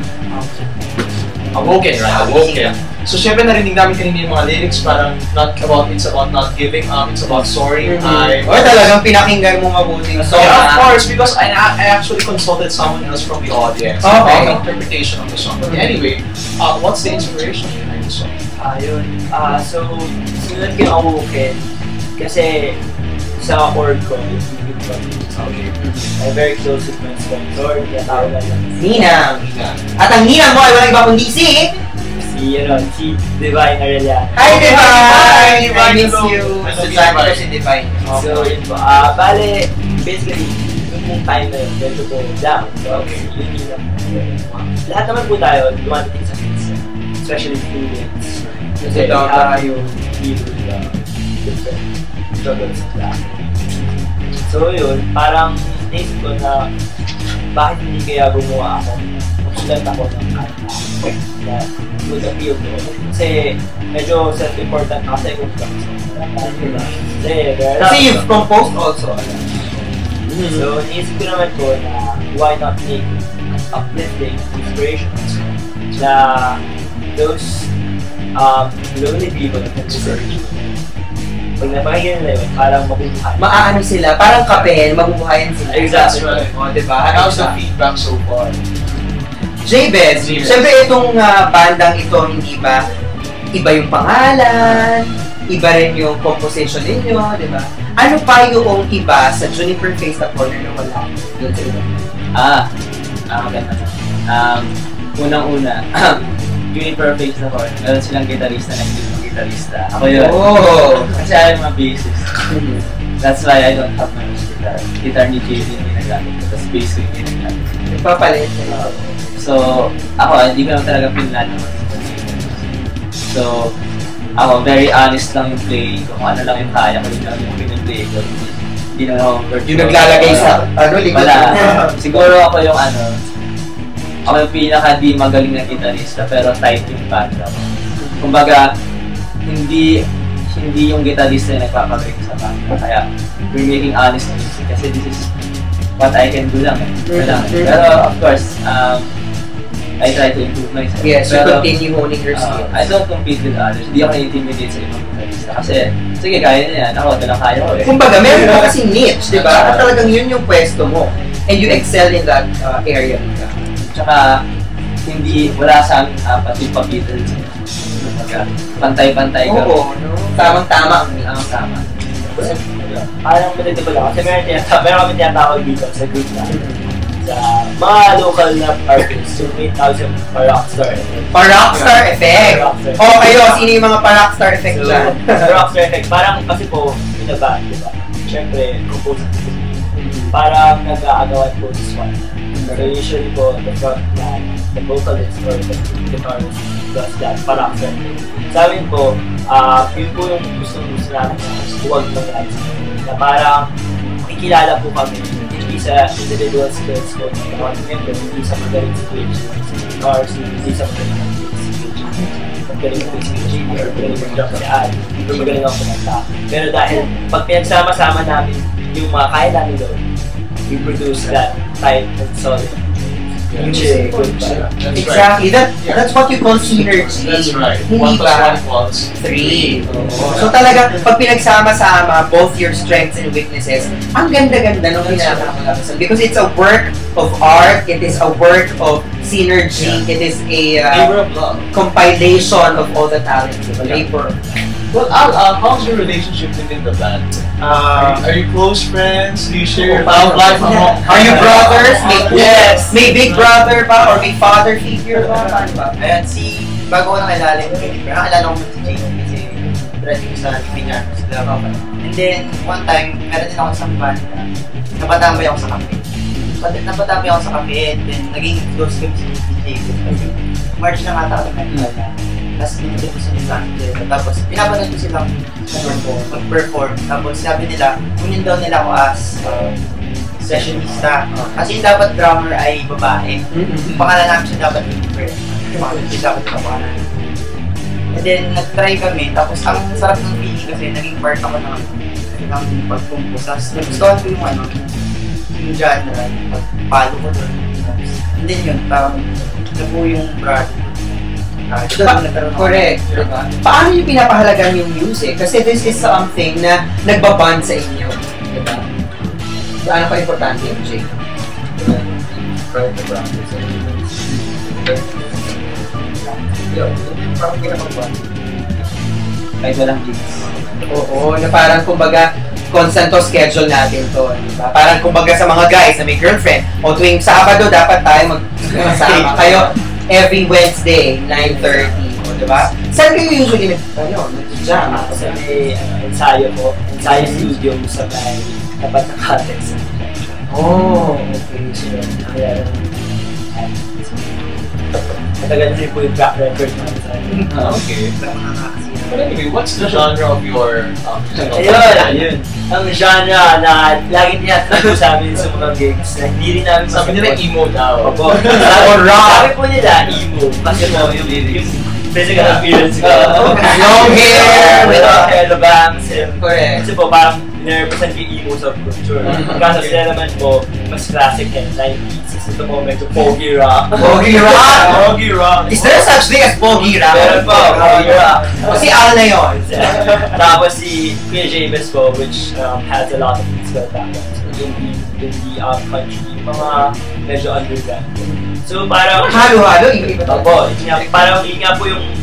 Awoken, right? Awoken. So, syempre narinig namin kanina yung mga lyrics, parang it's about not giving up, it's about soaring high. O talagang pinakinggan mo mabuti yung song. Yeah, of course, because I actually consulted someone else from the audience about the interpretation of the song. But anyway, what's the inspiration behind the song? So, sinulat ko yung Awoken kasi sa chord ko, I'm very close with my sponsor, kaya tawag na lang. Ninang. At ang ninang mo ay walang iba kundi si Divine Arellano. Hi, Divine! I miss Hello. you. Nice to meet Sabi ko you. si Divine. So, yun po. Bale, basically, yung time na yun, medyo po down. So, yun lang. Lahat naman po tayo, dumadating sa pizza. Especially students. Kasi down tayo. deal with different struggles of life. So yun, parang naisip ko na bakit hindi kaya gumawa ako. Magsulat ako ng kanta na would appeal to. Kasi medyo self-important kasi kung kasi you've composed also. So naisip ko naman ko na why not make uplifting inspirations na those lonely people na consideration. Pag napakinggan nila yun, parang mabubuhay. Maaano sila, parang kape, mabubuhayan sila. Exactly right. O, diba? How's the feedback so far? J-Bez, syempre itong bandang ito, hindi ba, iba yung pangalan, iba rin yung composition ninyo, diba? Ano pa yung iba sa Juniper Face na corner na wala doon sa iba? Maganda. Unang-una, Juniper Face na corner, meron silang gitarista na hindi mga gitarista. Ako yun. Oh! Kasi ayaw yung mga bassist. That's why I don't have my own guitar. Guitar ni JD yung ginagamit ko, tapos bass ko yung ginagamit ko. Nagpapalit. So, ako, hindi ko lang talaga pinlan naman. So, ako, very honest lang yung playing ko. Kung ano lang yung kaya ko, yun lang yung piniplay ko. Hindi naman ako virtual. Yung naglalagay sa, likod. Wala. Siguro ako yung ako yung pinaka-di magaling na gitarista, pero tight yung background. Kumbaga, hindi yung gitarista yung nagpapagaling sa background. Kaya, we're making honest music kasi this is what I can do lang eh. Pero of course, I try to improve myself. Yes, you pero, continue honing your skills. I don't compete with others. Hindi ako na-intimidate sa ibang gitarista. Kasi, sige, kaya niya yan. Ako, ito lang kaya ko eh. Kumbaga, meron ka kasing niche, di ba? At talagang yun yung pwesto mo. And you excel in that area. Tsaka, wala sa amin apat yung pa-Beatles. Pantay-pantay ka. Oo, no? Tamang-tama. Tamang-tama. Parang malito lang. Kasi meron kami tinatawag dito sa group na. Sa mga local na artists, yung 8,000 pa-rockstar. Pa-rockstar effect? O kayo, sino yung mga pa-rockstar effect dyan? Pa-rockstar effect, parang kasi po, pinaband, di ba? Siyempre, composing po. Parang nag-aagawan po this one. So usually po, the front line, the vocalist or the guitarist does that, pa-rockstar. Sa amin po, yun po yung gusto namin sa huwag mangyari. Na parang, ikilala po kami hindi sa individual skills ko ng mga member, hindi sa magaling sa pitch, or hindi sa magaling sa pitch, magaling sa pitch, or magaling sa drum si Al, or magaling ako kumanta. Pero dahil pag pinagsama-sama namin yung mga kaya namin doon, we produce that tight and solid music. Exactly. That's what you call synergy. That's right. Hindi 1 ba? + 1 = 3. So talaga, pag pinagsama-sama both your strengths and weaknesses, ang ganda-ganda nung pinapakalabasan. Because it's a work of art, it is a work of synergy, it is a compilation of all the talents, labor. Well, Al, how's your relationship within the band? Are you close friends? Do you share your love life? Are you brothers? Yes! May big brother ba? Or may father figure ba? Ano ba? Ayan, bago ko nakilala yung Juniper, nakilala ko si Jason kasi dressing sa Pinyan, sila ako. And then, one time, meron din ako isang band na napatambay ako sa kape. Napatambay ako sa kape and then naging close kami si Jason. Kasi March na nga ako nakilala. Tapos dito ko sa Nila. Tapos pinapanood ko silang mag-perform. Tapos sabi nila, kunin daw nila ako as sessionista. Kasi yung dapat drummer ay babae. Yung pangalan namin siya dapat Juniper. Dapat yung pangalan. And then nag-try kami. Tapos ang sarap ng feeling kasi naging part ako ng pag-compose. Tapos nagustuhan ko yung genre. Pagpalo ko doon. And then yun, parang nabuo yung brother. Correct. Diba? Paano yung pinapahalagan yung music? Kasi this is something na nagbaband sa inyo. Diba? Gaano ka importante yung music? Try to practice Parang ginapagpan. Kahit walang gigs. Oo, na parang kumbaga constant to schedule natin to. Diba? Parang kumbaga sa mga guys na may girlfriend, o tuwing Sabado dapat tayo magsama kayo. Every Wednesday, 9:30, diba? Saan kayo usually nag-jam? Sa may ensayo ko, ensayo studio sa may tapat ng Catex. Oh, okay. So, kaya matagal na rin po yung track record namin sa akin. Okay. But anyway, what's the genre of your music? Ayun. Ang genre na lagi tinatawag sa amin sa mga gigs na hindi rin namin Sabi nila emo daw. Opo. Sabi po nila emo. Kasi po yung physical appearance ko. Long hair! With hair bangs. Correct. Kasi po parang nirepresent yung emo subculture. Kaso sila naman po, mas classic yan, 90s. Ito po medyo foggy rock. Foggy rock? Foggy rock. Is there such thing as foggy rock? Meron po, foggy rock. Si Al na yun. Tapos si Kuya James po, which has a lot of musical background. So in the country, mga medyo underground. So parang... Halo-halo, iba-iba to. Opo, parang yun nga po yung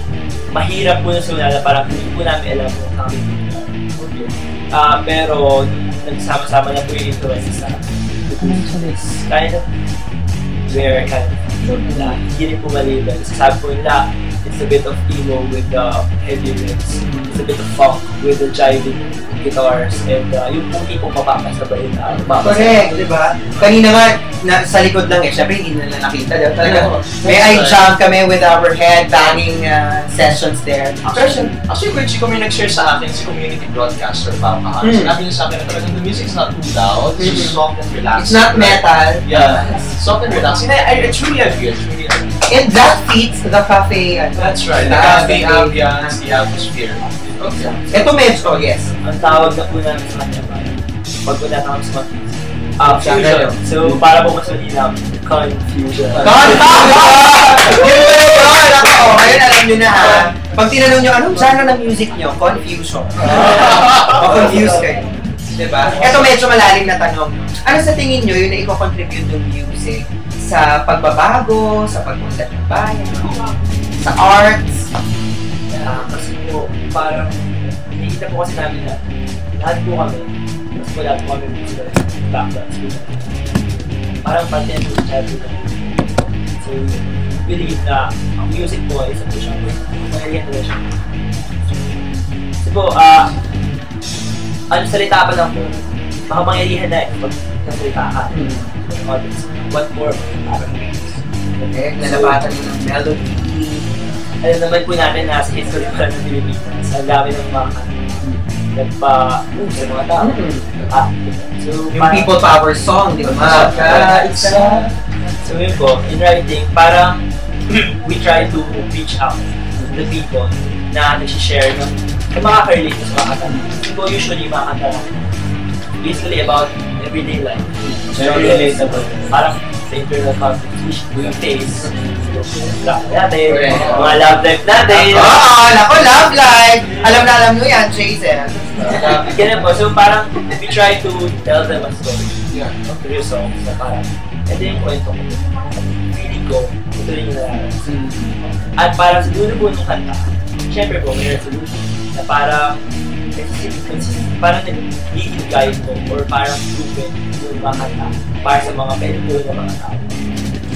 mahirap po na sunala, parang hindi po namin alam kung kami pero nagsama-sama na po yung influences sa kind of where kind of hindi rin po malibel. Sasabi po nila, it's a bit of emo with the heavy riffs, it's a bit of funk with the jiving guitars, and yung pong tipong mapapasabay na correct, di ba? Kanina nga, sa likod lang syempre hindi nila nakita. Talaga, may I jam kami with our head banging sessions there. Actually, Kuya Chico may nag-share sa akin si community broadcaster Pao Kahar. Sinabi niya sa akin na talagang the music's not too loud, it's just soft and relaxed. It's not metal. Yeah, soft and relaxed. And I truly agree, And that fits the cafe. That's right, the cafe ambience, the atmosphere. Okay. Ito medyo, yes. Ang tawag na po namin sa kanya pag wala na kami sa mga fusion. So, para po mas malinaw, confusion. Ngayon alam nyo na ha. Pag tinanong nyo, anong genre ng music nyo? Confusion. Confused kayo. Diba? Ito medyo malalim na tanong. Ano sa tingin nyo yung na i-contribute ng music sa pagbabago, sa pagpunta ng bayan, sa arts? Kasi po, parang nakikita po kasi namin na lahat po kami, mas wala po kami musical backgrounds. Parang parte yan po sa childhood. So, believe na ang music po ay isa po siyang mangyarihan na siya. Kasi po, salita pa lang po, baka mangyarihan na pag nasalita ka. What more? Okay, nalabatan mo ng melody. Alam naman po natin na sa history pa ng Pilipinas, ang dami ng mga nagpa-move sa mga tao. So, yung people power song, di ba? So yun po, in writing, parang we try to reach out to the people na nag-share ng makaka-relate sa mga kanta. Ito usually mga kanta basically about everyday life. Very relatable. Parang sa internal conflict we face. Natin, mga love life natin. Oo, naku, love life! Alam mo yan, Jason. Ganyan po, so parang we try to tell them a story. Through songs na parang, ito yung kwento ko. Feeling ko, ito rin yung nararamdaman. At parang sa dulo po ng kanta, syempre po, may resolution na parang nag-guide mo or parang proven yung mga kanta para sa mga pelikula ng mga tao.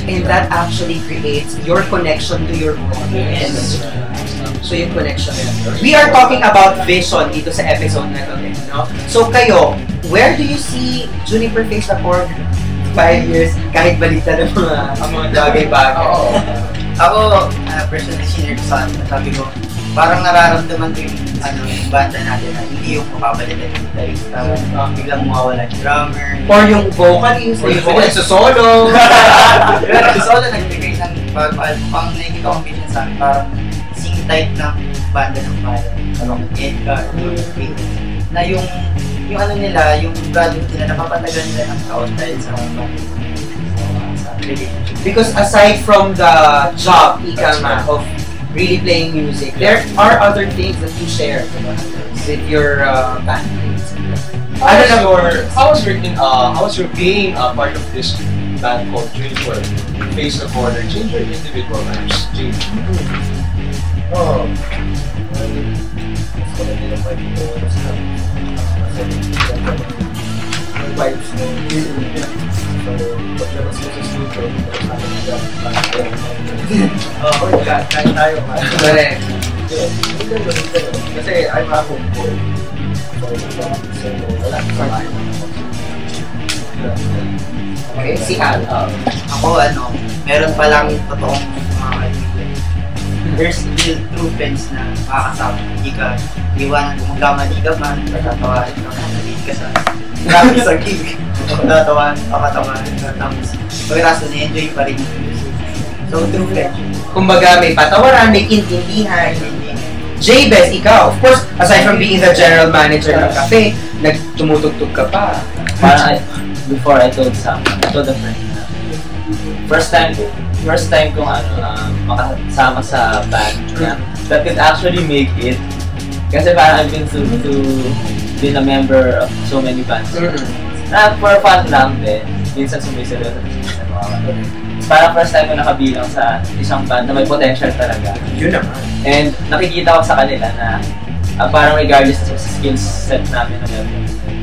And that actually creates your connection to your audience. So yung connection. We are talking about vision dito sa episode na ito. No? So kayo, where do you see Juniper Face Accord 5 years kahit baliktad ng mga bagay-bagay? Ako, personally senior ko sa sabi ko, parang nararamdaman ko yung banda natin na hindi yung mapapalitan yung guitarista, biglang mawawala yung drummer. Or yung vocalist, or yung vocalist sa solo. Pero sa solo, nagbigay ng pang nakikita kong vision sa akin, parang sing type ng banda ng bayan. Parang Edgar, na yung ano nila, yung project nila, napapatagal nila ng taon dahil sa relationship. Because aside from the job, of really playing music, there are other things that you share with your bandmates. How was your being a part of this band called Juniper Face Accord or change your individual lives? Kahit tayo man. Correct. Kasi I'm a homeboy. So wala sa bahay. Okay, si Al. Ako meron palang totoong mga kaibigan. There's real true friends na makakasama. Hindi ka iwanan kung magkamali ka man, patatawanan ka, sabihin ka sa grabe sa gig. Patatawanan, papatawanan ka, tapos pagkatapos na-enjoy pa rin yung music. So, true friendship. Kumbaga, may patawaran, may intindihan. J-Best, ikaw, of course, aside from being the general manager ng cafe, nagtumutugtog ka pa. Parang before I told a friend na first time kong makasama sa band na that could actually make it. Kasi parang I've been to been a member of so many bands. Na for fun lang din, minsan sumisayaw sa mga bato. Parang first time ko nakabilang sa isang band na may potential talaga. Yun naman. And nakikita ko sa kanila na parang regardless sa skills set namin na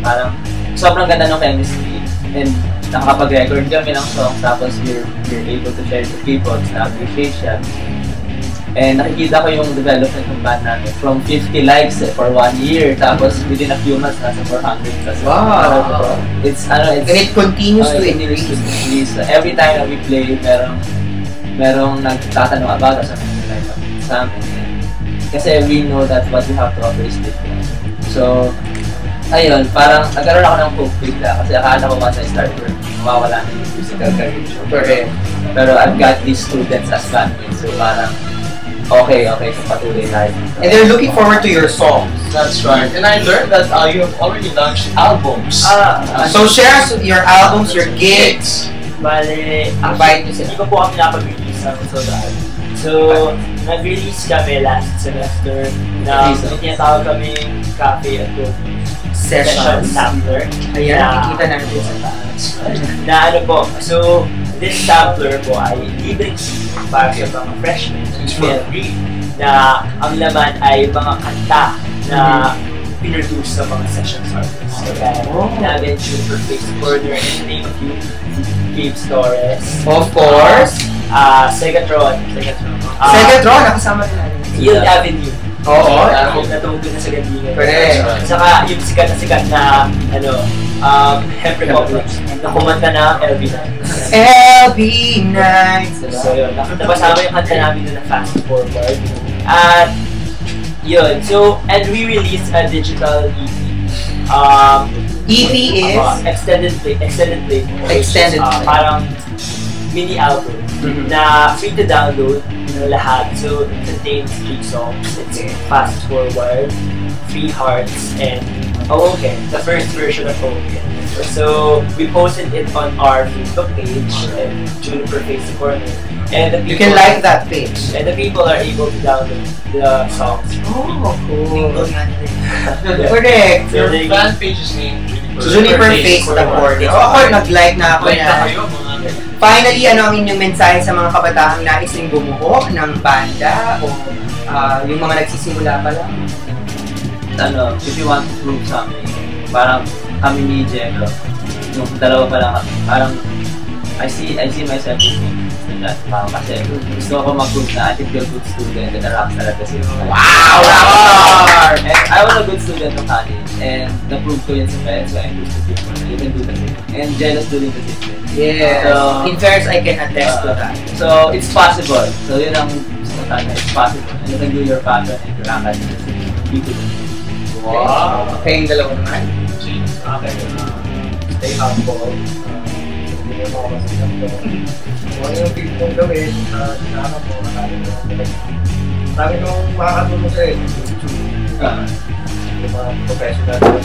parang sobrang ganda ng chemistry. And nakakapag-record kami ng songs tapos you're able to share it with people na appreciate siya. And nakikita ko yung development ng band namin from 50 likes for 1 year tapos within a few months nasa 400 plus. Wow! And it continues to increase. Every time that we play, merong nagtatanong about us sa amin. Kasi we know that what we have to offer is different. So, ayun, parang nagkaroon ako ng hope bigla kasi akala ko once I start work, mawawala na yung musical career. Correct. Pero I've got these students as bandmates, so parang okay, so patuloy tayo. And they're looking forward to your songs. That's right. And I learned that you have already launched albums. So share your albums, your gigs. Bale, hindi ko po kami nakapag-release ng Sobrang. So, nag-release kami last semester na may tinatawag kaming Cafe at Coffee Session Sampler. Ayan, nakikita natin sa taas. Na ano po, so this sampler po ay libreng para sa mga freshmen free na ang laman ay mga kanta na pinroduce sa mga session artists. So, namin Super Face Corner and name a few Gabe Torres. Of course. Segatron, nakasama rin natin. Yield Avenue. Oo. Natungkol na sa Gandingan. Correct. Saka yung sikat na Hemp Republic na kumanta na LB Nights. LB Nights. So yun, napasama yung kanta namin na Fast Forward. At yun, so, and we released a digital EP. EP is? Extended play. Extended play. Parang mini album na free to download lahat. So, it contains 3 songs. It's Fast Forward, Free Hearts, and the first version of Awoken. So, we posted it on our Facebook page and Juniper Face Corner. And the people, you can like that page. And the people are able to download the songs. Oh, cool. Correct. Your fan page is named Juniper Face Corner. Ako, nag-like na ako na. Finally, ano ang inyong mensahe sa mga kabataang nais ring bumuo ng banda o yung mga nagsisimula pa lang? If you want to prove something, parang kami ni Jello, yung dalawa pa lang kami, parang I see myself in that. Kasi gusto ko mag-prove na I can be a good student and a rockstar at the same time. Wow! Rockstar! And I was a good student ng college and na-prove ko yun sa parents ko and prove to people na you can do the same. And Jello's doing the same thing. Yeah. So, in fairness, I can attest to that. So, it's possible. So, yun ang it's possible. And you can do your passion and your academics. You can do it. Wow! Okay, yung dalawa naman. Okay. Stay humble. Hindi mo ako masasap ko. Kung ano yung feel mong gawin, sinama mo, marami nung makakatulong sa'yo. YouTube. Yung mga professional na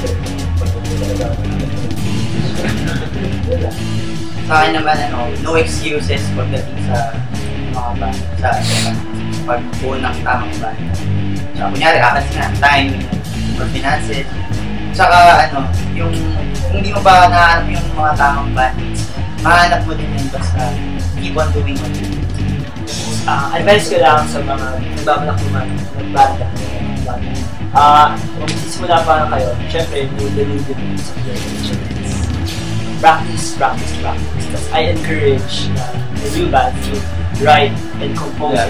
Sa akin naman, no excuses pagdating sa mga band, sa pag-buo ng tamang band. So, kunyari, akas nga, time, or finances. Saka, yung kung di mo ba nahanap yung mga tamang bands, mahanap mo din yun basta keep on doing what you do. Advice ko lang sa mga nagbabalak naman ng banda. Kung magsisimula pa na kayo, syempre, nililin mo sa your practice. Because I encourage the new band to write and compose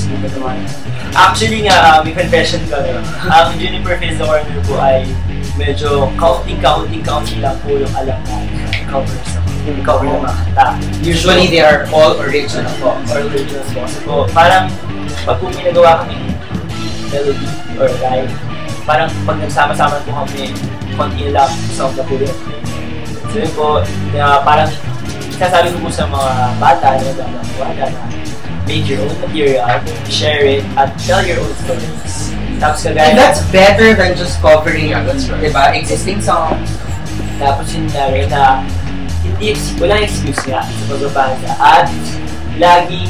naman. Actually nga, may confession ko. Ang Juniper Face Corner po ay medyo counting lang po yung alam na covers naman. cover ng mga kanta. Usually, they are all original. Or original songs. So, parang pag kung ginagawa kami melody or rhyme, parang pag nagsama-sama po kami, konti lang sound na po rin. So yun po, parang sasabi ko po sa mga bata na nagagawa na make your own material, share it, at tell your own stories. Tapos kagaya, And that's better than just covering, that's right. diba? Existing songs. tapos yun na rin na walang excuse nga sa pagbabasa at laging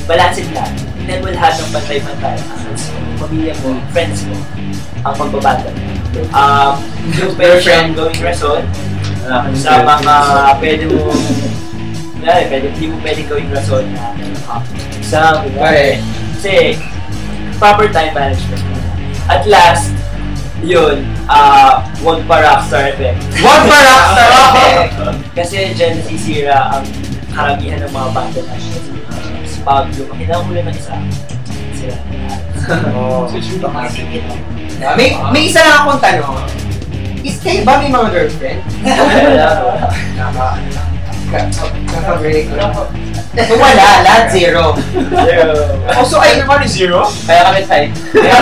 balansin lang. Then we'll have ng pantay-pantay ang pamilya mo, friends mo, ang pagbabasa. Hindi mo pwede siyang gawing rason sa mga pwede mo hindi mo pwede gawing rason na sa kasi proper time management. At last, yun, wag pa rockstar effect. Wag pa rockstar effect! Kasi dyan nasisira ang karamihan ng mga banda na pag lumakinang huli ng isa, sila na May isa lang akong tanong. Kayo ba may mga girlfriend? Kaka-break lang. So wala, lahat zero. So, ay naman is zero? Kaya kami tight.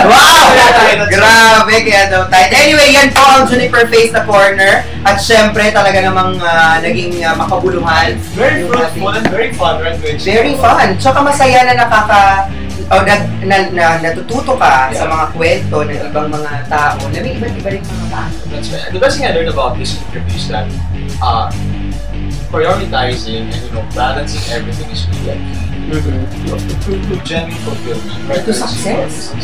Wow! Grabe, kaya daw tight. Anyway, yan po ang Juniper Face na corner. At syempre, talaga namang naging makabuluhan. Very fruitful and very fun, right? Very fun. Tsaka masaya na natututo ka sa mga kwento ng ibang mga tao na may iba't iba rin mga tao. That's right. The best thing I learned about this interview is that prioritizing and balancing everything is really a key to genuine fulfillment. Right? To success.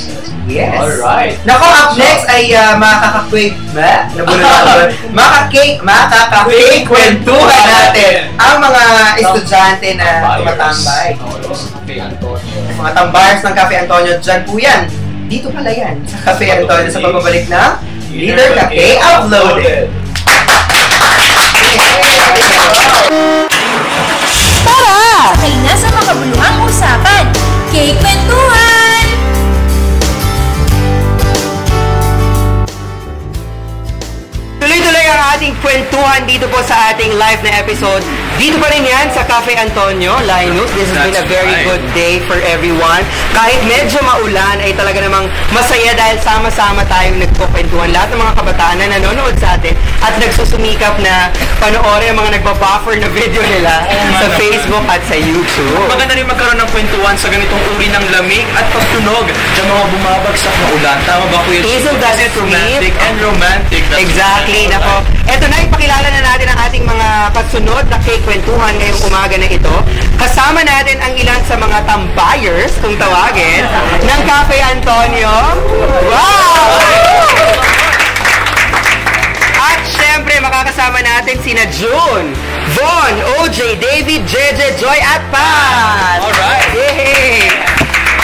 Yes. Alright. Nako, up next ay makakakwentuhan natin ang mga estudyante na tumatambay. Mga tambayers ng Cafe Antonio, dyan po yan. Dito pala yan, sa Cafe Antonio, sa pagbabalik ng Leader Cafe Uploaded. Tara! Kay nasa makabuluhang usapan, K-Kwentuhan! Tuloy-tuloy ang ating kwentuhan dito po sa ating live na episode. Dito pa rin yan sa Cafe Antonio, Linus. This has been a very good day for everyone. Kahit medyo maulan ay talaga namang masaya dahil sama-sama tayong nagkukwentuhan. Lahat ng mga kabataan na nanonood sa atin at nagsusumikap na panoorin ang mga nagbabuffer na video nila sa Facebook at sa YouTube. Maganda rin magkaroon ng kwentuhan sa ganitong uri ng lamig at pagtunog ng mga bumabagsak na ulan. Tama ba, Kuya? Isn't that romantic and romantic? Exactly. Nako, eto na, ipakilala na natin ang ating mga kasunod na kwentuhan ngayong umaga na ito. Kasama natin ang ilan sa mga tambayers, kung tawagin, ng Cafe Antonio. Wow! At syempre, makakasama natin sina June, Von, OJ, David, JJ, Joy, at Pat! Alright! Yay!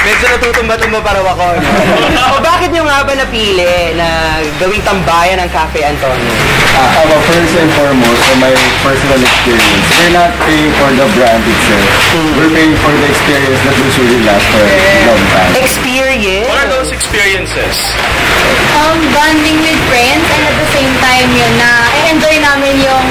Medyo natutumba-tumba pa raw ako. O bakit nyo nga ba napili na gawing tambayan ng Cafe Antonio? First and foremost, from my personal experience, we're not paying for the brand itself. We're paying for the experience that will really last for a long time. Experience? What are those experiences? Bonding with friends and at the same time yun na i-enjoy namin yung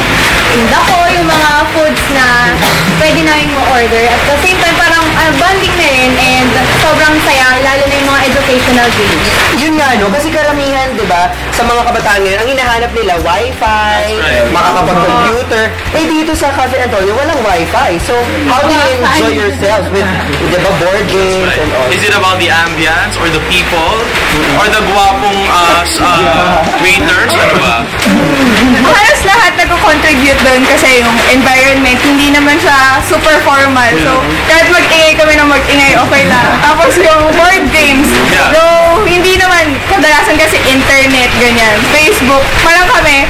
tinda ko, yung mga foods na pwede namin ma-order. At the same time, parang bonding na rin and sobrang saya, lalo na yung mga educational games. Yun nga, no? Kasi karamihan, di ba, sa mga kabataan ngayon, ang hinahanap nila, Wi-Fi, makakapag-computer. Eh, dito sa Cafe Antonio, walang Wi-Fi. So, how do you enjoy yourself with, di ba, board games and all? Is it about the ambience or the people or the guwapong waiters? Ano ba? Halos lahat nag-contribute doon kasi yung environment, hindi naman siya super formal. So, kahit mag-ingay kami ng mag-ingay, okay lang. Tapos yung board games, so, hindi naman, kadalasan kasi internet, ganyan. Facebook, parang kami,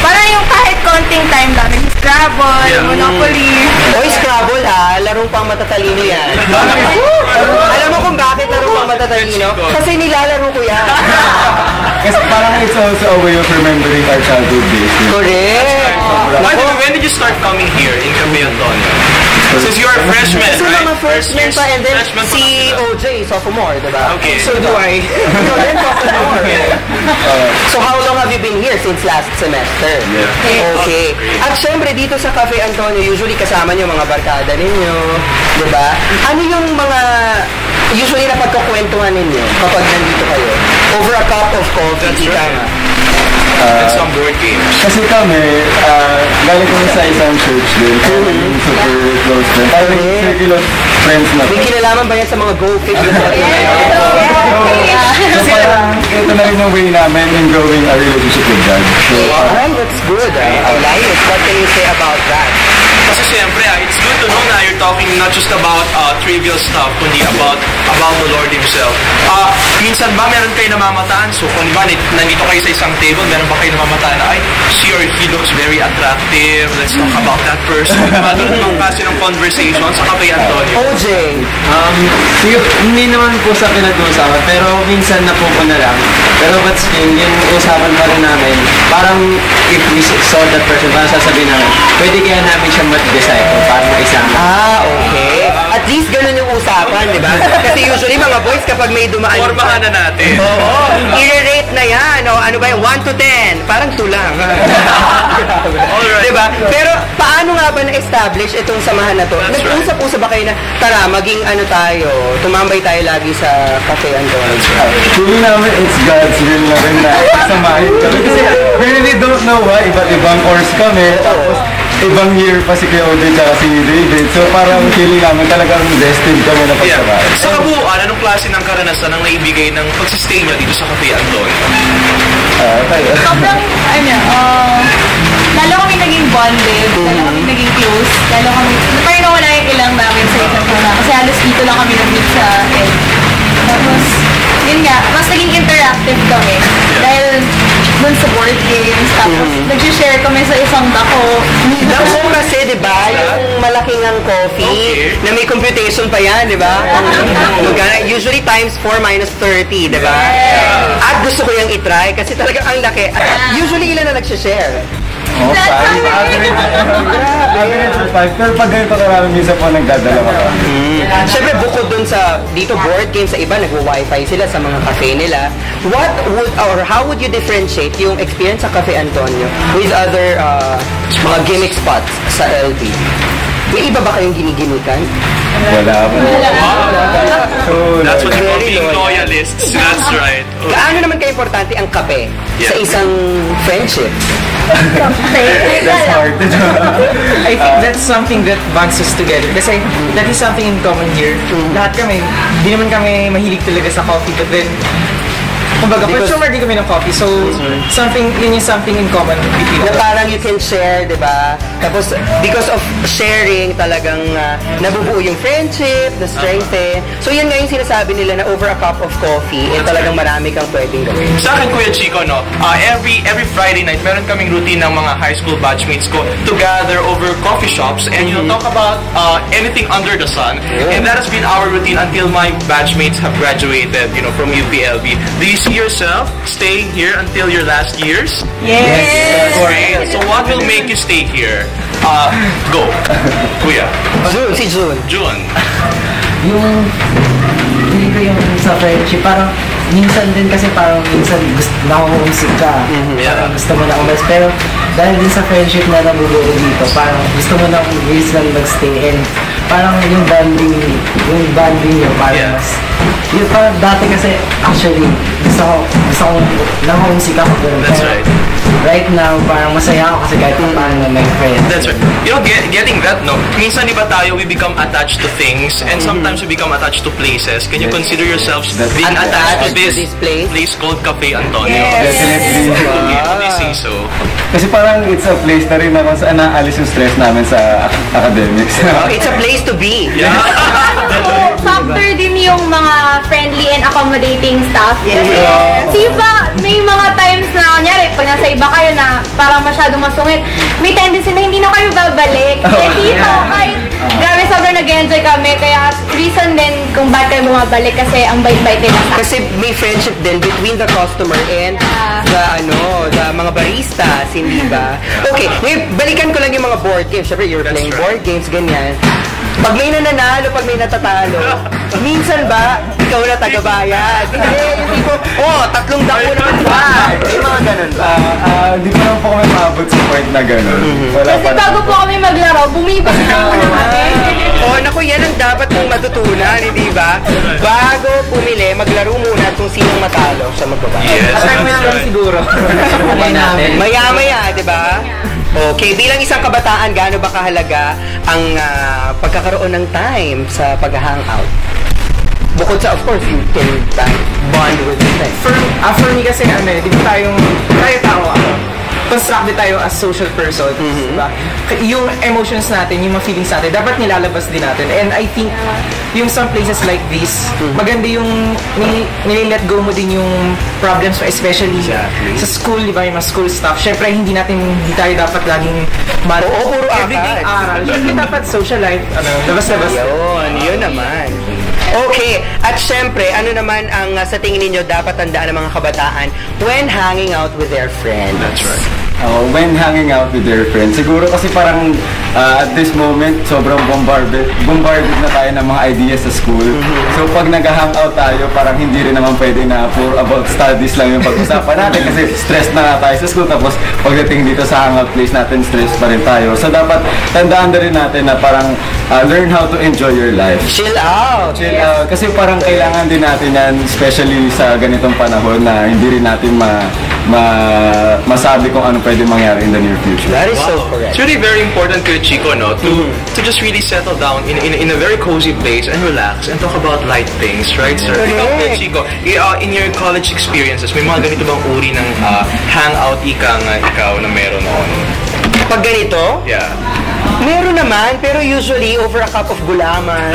parang yung kahit konting time namin, Scrabble, Monopoly. Oy, Scrabble larong pang matatalino yan. Alam mo kung bakit larong pang matatalino? Kasi nilalaro ko yan. Kasi parang it's also a way of remembering our childhood days. Correct. When did you start coming here in Cafe Antonio? Since you are a freshman, Kasi right? mga freshmen pa, and then Freshman pa si lang sila. OJ, sophomore, diba? Okay. So do I. So then sophomore. So how long have you been here? Since last semester? Yeah. Okay. At syempre, dito sa Cafe Antonio, usually kasama niyo mga barkada ninyo, diba? Ano yung mga usually na pagkukwentuhan ninyo kapag nandito kayo? Over a cup of coffee, That's right. nga. And some board games. Kasi kami, galing kami sa isang church din. Yung super close friends. Parang circle of friends na. May kinalaman ba yan sa mga GoFit? So parang ito na rin yung way namin in growing a relationship with God. So, Alright, that's good. I like it. What can you say about that? Kasi siyempre, it's good to know na you're talking not just about trivial stuff, kundi about the Lord Himself. Minsan ba meron kayo namamataan? So kung ba nandito kayo sa isang table, meron ba kayo namamataan na, ay, she or he looks very attractive, let's talk about that person. Diba? Doon naman kasi ng conversation sa Cafe Antonio. OJ! Hindi naman po sa pinag-uusapan, pero minsan napupunta lang. Pero but still, yung usapan pa rin namin, parang if we saw that person, parang sasabihin namin, pwede kaya namin siya mag-disciple, parang isama. Okay. At least ganun yung usapan, di ba? Kasi usually mga boys kapag may dumaan... Formahan na natin. Oo. I-rate na yan. O, ano ba yung 1 to 10? Parang 2 lang. Alright. Diba? Pero paano nga ba na-establish itong samahan na to? Nag-usap-usap ba kayo na, tara, maging ano tayo, tumambay tayo lagi sa Cafe Antonio? feeling namin it's God's will na rin na samahin kami. Kasi we really don't know why. Iba't ibang course kami. Tapos ibang year pa si Kuya Odin tsaka si David. So parang feeling namin talagang destined kami na pagsamahin. Sa kabuuan, anong klase ng karanasan ang naibigay ng pagsistay nyo dito sa Cafe Antonio? Sobrang, lalo kami naging bonded, lalo kami naging close, lalo kami, parang nawala yung ilang namin sa isang tuna, kasi halos dito lang kami nag-meet sa end. Tapos, yun nga, mas naging interactive kami. Dahil dun sa board games, tapos nag-share kami sa isang dako. Dako kasi, di ba? Yung malaking ang coffee, na may computation pa yan, di ba? Usually times 4 minus 30, di ba? At gusto ko yung itry kasi talagang ang laki. At usually ilan na nag-share? Average 5. Pero pag ganito karami, minsan po nagdadalawa kami. Siyempre, bukod dun sa dito board games sa iba, nagwo-wifi sila sa mga cafe nila. What would, or how would you differentiate yung experience sa Cafe Antonio with other mga gimmick spots sa LB? May iba ba kayong ginigimikan? Wala. That's what you call being loyalists. That's right. Gaano naman ka-importante ang kape sa isang friendship? That's hard. I think that's something that bonds us together. Kasi that is something in common here. Lahat kami, di naman kami mahilig talaga sa coffee, but then kumbaga, consumer din kami ng coffee. So, yun yung something in common between na parang you can share, di ba? Tapos, because of sharing, talagang nabubuo yung friendship, na-strengthen. So, yun nga yung sinasabi nila na over a cup of coffee, talagang marami kang pwedeng gawin. Sa akin, Kuya Chico, no, every Friday night, meron kaming routine ng mga high school batchmates ko to gather over coffee shops and talk about anything under the sun. And that has been our routine until my batchmates have graduated, from UPLB. Do you see yourself staying here until your last years? Yes! Great. So what will make you stay here? Go. Kuya. June. yung hindi ko yung sa friendship, parang minsan din kasi parang minsan na-homesick ka. Parang gusto mo na umalis. Pero dahil din sa friendship na nabubuo dito, parang gusto mo na umalis lang mag-stay. And parang yung bonding nyo, parang mas yun parang dati kasi actually gusto ko na-homesick ako doon. That's right. Right now, parang masaya ako kasi kahit paano may friends. That's right. Getting that, no? Minsan di ba tayo, we become attached to things and sometimes we become attached to places. Can you consider yourselves being attached to this place called Cafe Antonio? Yes. Definitely. How do you think so? Kasi parang it's a place na rin na kung saan naalis yung stress namin sa academics. It's a place to be. Yeah. Factor din yung mga friendly and accommodating staff. Yes. Kasi ba, may mga times na, kunyari, pag nasa iba kayo na parang masyadong masungit, may tendency na hindi na kayo babalik. Kaya dito, kahit grabe sobrang nag-enjoy kami. Kaya reason din kung bakit kayo bumabalik kasi ang bait-bait nila. Kasi may friendship din between the customer and the mga baristas, hindi ba? Okay, ngayon, balikan ko lang yung mga board games. Siyempre, you're playing board games, ganyan. Pag may nananalo, pag may natatalo, minsan ba, ikaw na tagabayad? Hindi, yung tipo, 3 dako naman ba? May mga ganun ba? Hindi pa naman po kami maabot sa point na ganun. Kasi bago po kami maglaro, bumibig na muna kami. Naku, yan ang dapat mong matutunan, hindi ba? Bago pumili, maglaro muna kung sinong matalo sa magbabayad. Yes, At tayo lang siguro. Maya-maya, di ba? Okay, bilang isang kabataan, gaano ba kahalaga ang pagkakaroon ng time sa pag-hangout? Bukod sa, of course, you can bond with your friends. For me kasi, di ba tayo tao, constructed tayo as social persons, diba? Yung emotions natin, yung mga feelings natin, dapat nilalabas din natin. And I think, yung some places like this, maganda yung nililet go mo din yung problems mo, especially sa school, di ba? Yung mga school stuff. Syempre, hindi tayo dapat laging puro everyday aral. Syempre, dapat social life, labas-labas. Yun naman. Okay, at syempre, ano naman ang sa tingin ninyo dapat tandaan ng mga kabataan when hanging out with their friends? That's right. When hanging out with their friends, siguro kasi parang at this moment, sobrang bombarded na tayo ng mga ideas sa school. So pag nag-hangout tayo, parang hindi rin naman pwede na for about studies lang yung pag-usapan natin kasi stress na nga tayo sa school. Tapos pagdating dito sa hangout place natin, stress pa rin tayo. So dapat tandaan na rin natin na parang learn how to enjoy your life. Chill out! Kasi parang kailangan din natin yan, especially sa ganitong panahon na hindi rin natin masabi kung ano pwede mangyari in the near future. That is so correct. It's really very important, Kuya Chico, no, to just really settle down in a very cozy place and relax and talk about light things, right, sir? Ikaw, Kuya Chico, in your college experiences, may mga ganito bang uri ng hangout ikaw na meron noon? Pag ganito? Yeah. Meron naman, pero usually over a cup of gulaman.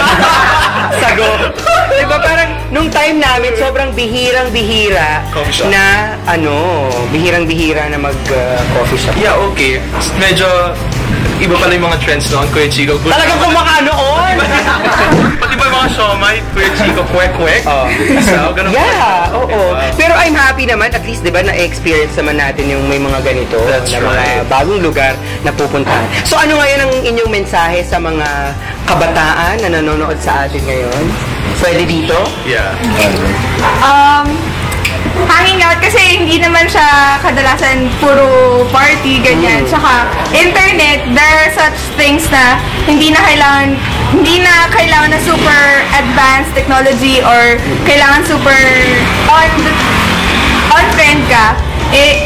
Sago. Diba parang nung time namin, sobrang bihirang-bihira na bihirang-bihira na mag-coffee shop. Yeah, okay. Medyo iba pala yung mga trends noon, Kuya Chico. Talagang kumakanoon! Pati ba yung mga siomay, Kuya Chico, kwek-kwek? So, ganun yeah, oo. Pero I'm happy naman, at least, di ba, na-experience naman natin yung may mga ganito. That's na right. mga bagong lugar na pupuntahan. So, ano ngayon ang inyong mensahe sa mga kabataan na nanonood sa atin ngayon? Pwede dito? Yeah. Hanging out kasi hindi naman siya kadalasan puro party, ganyan. Tsaka, internet, there are such things na hindi na kailangan na super advanced technology or kailangan super on-trend ka.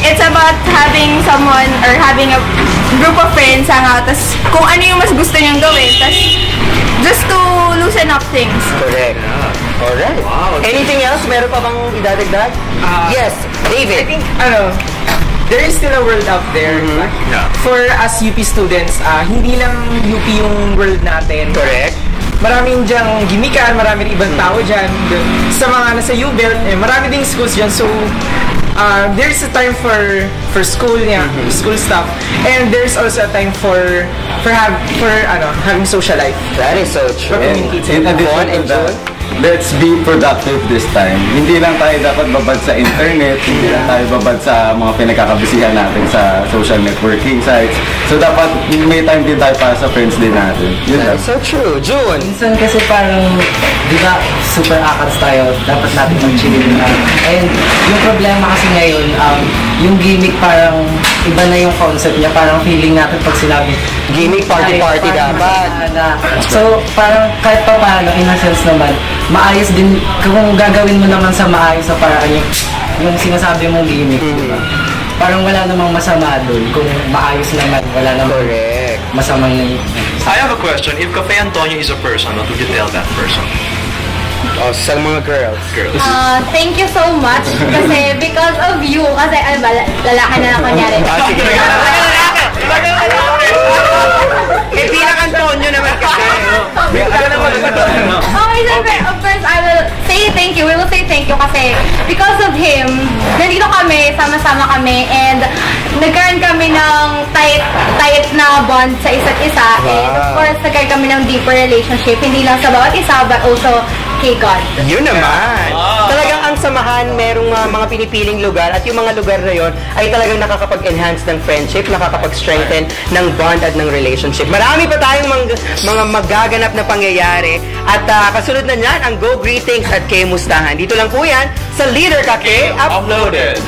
It's about having someone or having a group of friends hang out, tas kung ano yung mas gusto niyong gawin, tas just to loosen up things. Correct. Alright. Wow. Anything else? Meron pa bang idadagdag? Yes, David. I think, there is still a world out there. Yeah. For us UP students, hindi lang UP yung world natin. Correct. Maraming dyang gimikan, maraming ibang tao dyan. Sa mga nasa U-Belt, marami ding schools dyan. So, there's a time for school, school stuff. And there's also a time for having social life. That is so true. In addition to that, let's be productive this time. Hindi lang tayo dapat babad sa internet, hindi lang tayo babad sa mga pinagkakabisihan natin sa social networking sites. So dapat may time din tayo para sa friends din natin. That is so true. June! Minsan kasi parang, di ba, super akats tayo, dapat natin mag-chillin na. And yung problema kasi ngayon, yung gimmick parang iba na yung concept niya. Parang feeling natin pag sinabi, gimmick party dapat. So parang kahit pa paano, in a sense naman, maayos din, kung gagawin mo naman sa maayos sa paraan yung sinasabi mong gimmick, diba? Parang wala namang masama doon. Kung maayos naman, wala namang masamang I have a question. If Cafe Antonio is a person, what would you tell that person? Sa mga girls. Thank you so much. Kasi because of you, kasi lalaki na lang kunyari. Sige. Bilang Antonio naman kasi. Of course, I will say thank you. We will say thank you kasi because of him, nandito kami, sama-sama kami, and nagkaroon kami ng tight na bond sa isa't isa. And of course, nagkaroon kami ng deeper relationship, hindi lang sa bawat isa, but also kay God. Yun naman. Talagang ang samahan, merong mga pinipiling lugar at yung mga lugar na yon ay talagang nakakapag-enhance ng friendship, nakakapag-strengthen ng bond at ng relationship. Marami pa tayong mga magaganap na pangyayari at kasunod na niyan ang Go Greetings at K-Mustahan. Dito lang po yan sa Leader Ka K Uploaded.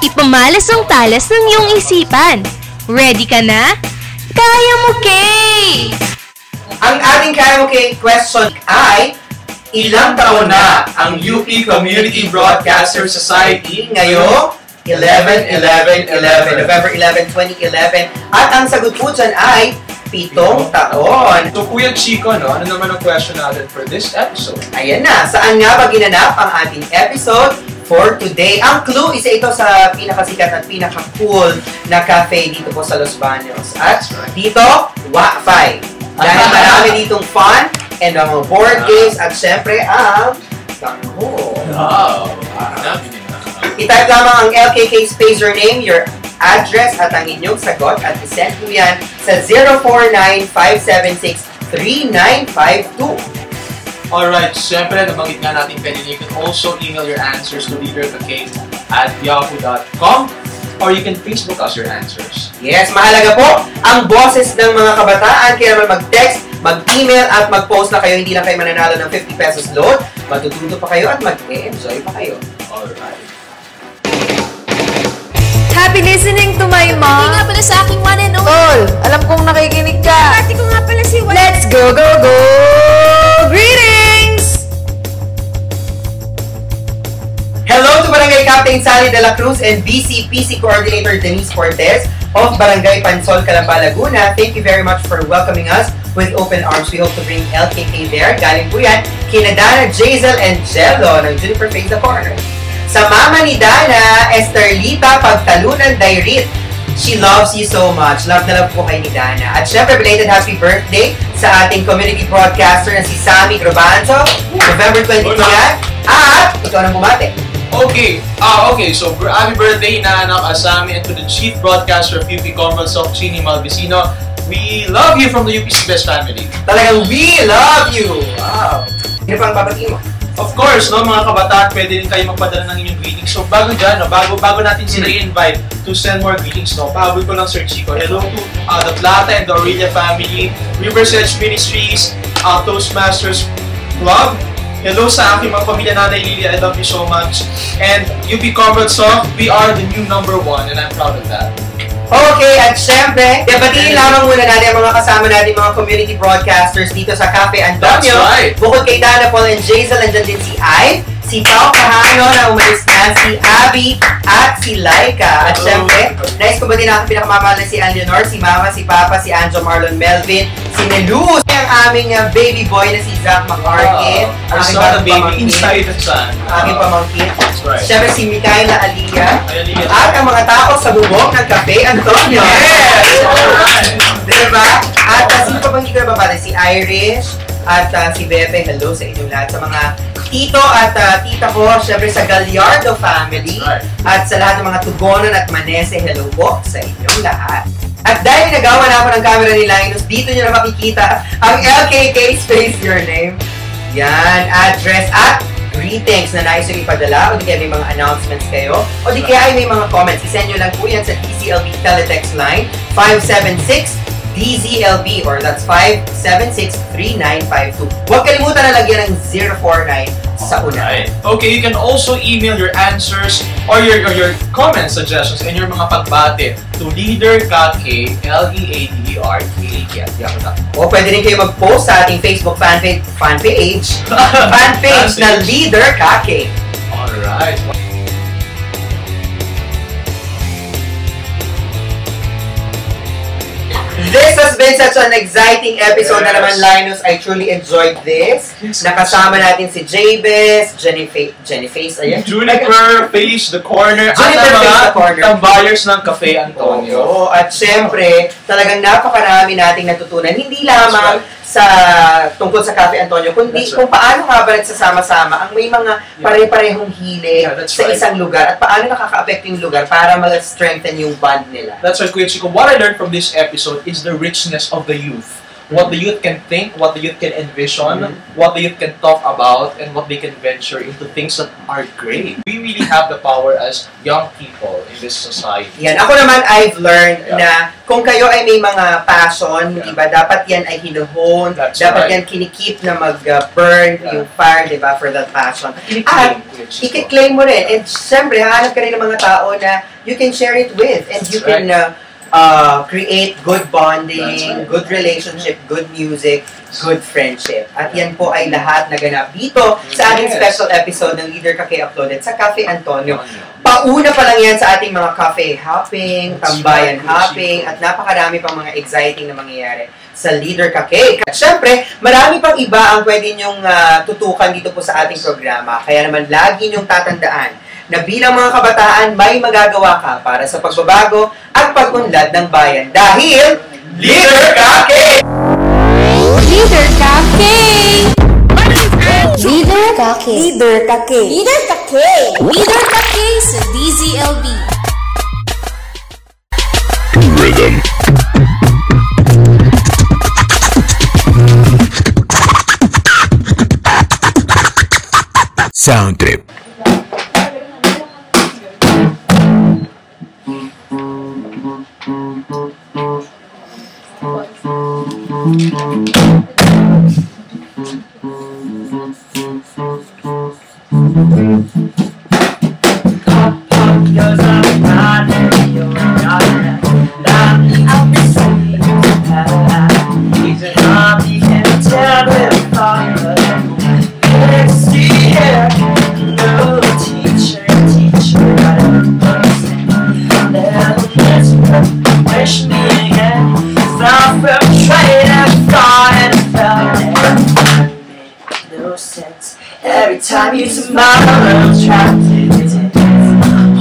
Ipamalas ang talas ng iyong isipan. Ready ka na? Kaya mo, Kay! Ang ating Kaya mo, Kay question ay, ilang taon na ang UP Community Broadcaster Society ngayong November 11, 2011. At ang sagot po dyan ay 7 taon. So, Kuya Chico, no? Ano naman ang question natin for this episode? Ayan na. Saan nga ba ginanap ang ating episode for today? Ang clue, isa ito sa pinakasikat at pinaka-cool na cafe dito po sa Los Baños. At dito, Wi-Fi. Dahil marami ditong fun and mga board games at syempre ang tango. I-type lamang ang LKK space your name, your address at ang inyong sagot at isend po yan sa 049-576-3952. Alright, syempre, nabanggit nga natin kanina, you can also email your answers to leaderkak@yahoo.com or you can Facebook us your answers. Yes, mahalaga po ang boses ng mga kabataan, kaya naman mag-text, mag-email at mag-post na kayo, hindi lang kayo mananalo ng 50 pesos load, matututo pa kayo at mag-enjoy pa kayo. Alright. Happy listening to my mom. Hindi nga pala sa aking one and only. Tol, alam kong nakikinig ka. Ate ko nga pala si Juan. Let's go, go, go! Greetings! Hello to Barangay Captain Sally De La Cruz and BCPC Coordinator Denise Cortez of Barangay Pansol, Calamba, Laguna. Thank you very much for welcoming us with open arms. We hope to bring LKK there. Galing po yan, kina Dana, Jazel, and Jello ng Juniper Face the Corner. Sa mama ni Dana, Esterlita Pagtalunan Dairit. She loves you so much. Love na love po kay ni Dana. At syempre, belated happy birthday sa ating community broadcaster na si Sammy Grobanzo. November 22 yan. At ikaw nang bumate. Okay, so happy birthday na Sammy and to the chief broadcaster of UP Conference of Chini Malvicino. We love you from the UPC Best family. Talagang we love you! Wow! Ano pang babatiin mo? Of course, no, mga kabataan, pwede rin kayo magpadala ng inyong greetings. So, bago dyan, no, bago natin sila i-invite to send more greetings, no, pahabol ko lang, Sir Chico. Hello to the Plata and the Aurelia family, River's Edge Ministries, Toastmasters Club. Hello sa aking mga pamilya, Nanay Lilia, I love you so much. And UP Conference Song, we are the new #1 and I'm proud of that. Okay, at syempre, batiin lamang muna natin ang mga kasama natin, mga community broadcasters dito sa Cafe Antonio. That's right. Bukod kay Dana, Paul, and Jazel, andyan din si Ive, si Pao Kahano na umalis na, si Abby, at si Laika. At syempre, nais ko ba din ang pinakamamahal na si Leonor, si Mama, si Papa, si Anjo, Marlon, Melvin, si Neluz, ang aming baby boy na si Zach McCarkin. I saw the baby inside the sun. Aking pamangkin. That's right. Syempre si Mikaela Aliyah. Aliyah. At ang mga tao sa bubong ng Cafe Antonio. Yes! Alright! Diba? At sino pa bang hindi ko nababali? Si Irish at si Bebe. Hello sa inyong lahat. Sa mga tito at tita ko, syempre sa Gallardo family. Right. At sa lahat ng mga Tugonon at Manese, hello po sa inyong lahat. At dahil nagawa na ako ng camera ni Linus, dito nyo na makikita ang LKK Space Your Name. Yan, address at greetings na nais yung ipadala o di kaya may mga announcements kayo o di kaya ay may mga comments. I-send nyo lang po yan sa DZLB Teletext line 576 DZLB or that's 576-3952. Huwag kalimutan na lagyan ng 049 sa una. Right. Okay, you can also email your answers or your comments, suggestions, and your mga pagbate to leaderkak@leaderk. O pwede rin kayo mag-post sa ating Facebook fanpage na Leader Kake. Alright. This has been such an exciting episode na naman, Linus. I truly enjoyed this. Nakasama natin si Jabez, Jennifer, ayan. Juniper Face the Corner, Juniper Face the Corner. Ang buyers ng Cafe Antonio. Oo, at syempre, talagang napakarami nating natutunan. Hindi lamang sa tungkol sa Cafe Antonio, kundi kung paano nga ba nagsasama-sama ang may mga pare-parehong hilig sa isang lugar at paano nakaka-affect yung lugar para mag-strengthen yung bond nila. That's right, Kuya Chico. What I learned from this episode is the richness of the youth. what the youth can think, what the youth can envision, what the youth can talk about, and what they can venture into things that are great. We really have the power as young people in this society. Yan. Ako naman, I've learned na kung kayo ay may mga passion, diba, dapat yan ay hinuhon, dapat yan kinikip na mag-burn yung fire, diba, for that passion. At i-claim mo rin. And siyempre, hahanap ka rin ng mga tao na you can share it with, and you can create good bonding, good relationship, good music, good friendship. At yan po ay lahat naganap dito sa ating special episode ng Leader Ka K Uploaded sa Cafe Antonio. Pauna pa lang yan sa ating mga cafe hopping, tambayan hopping, at napakarami pang mga exciting na mangyayari sa Leader Ka K. At syempre, marami pang iba ang pwede nyong tutukan dito po sa ating programa. Kaya naman lagi nyong tatandaan na bilang mga kabataan, may magagawa ka para sa pagbabago at pag-unlad ng bayan. Dahil, Leader Ka K! Leader Ka K! Leader Ka K! Leader Ka K! Leader Ka K! Leader Ka K sa DZLB. Rhythm. Sound trip. Every time you smile, I'm trapped in it.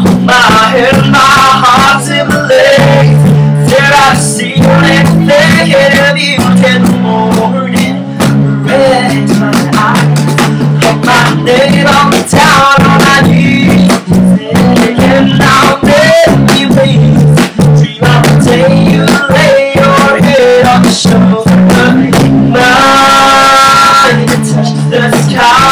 Hold my head, my heart simulates. There I see you and thinking of you in the morning. Raise my eyes, put my name on the town on my knees. Thinking I'll make you please. Dream of the day you lay your head on the shoulder of mine and touch the sky.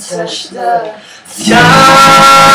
touch the sky.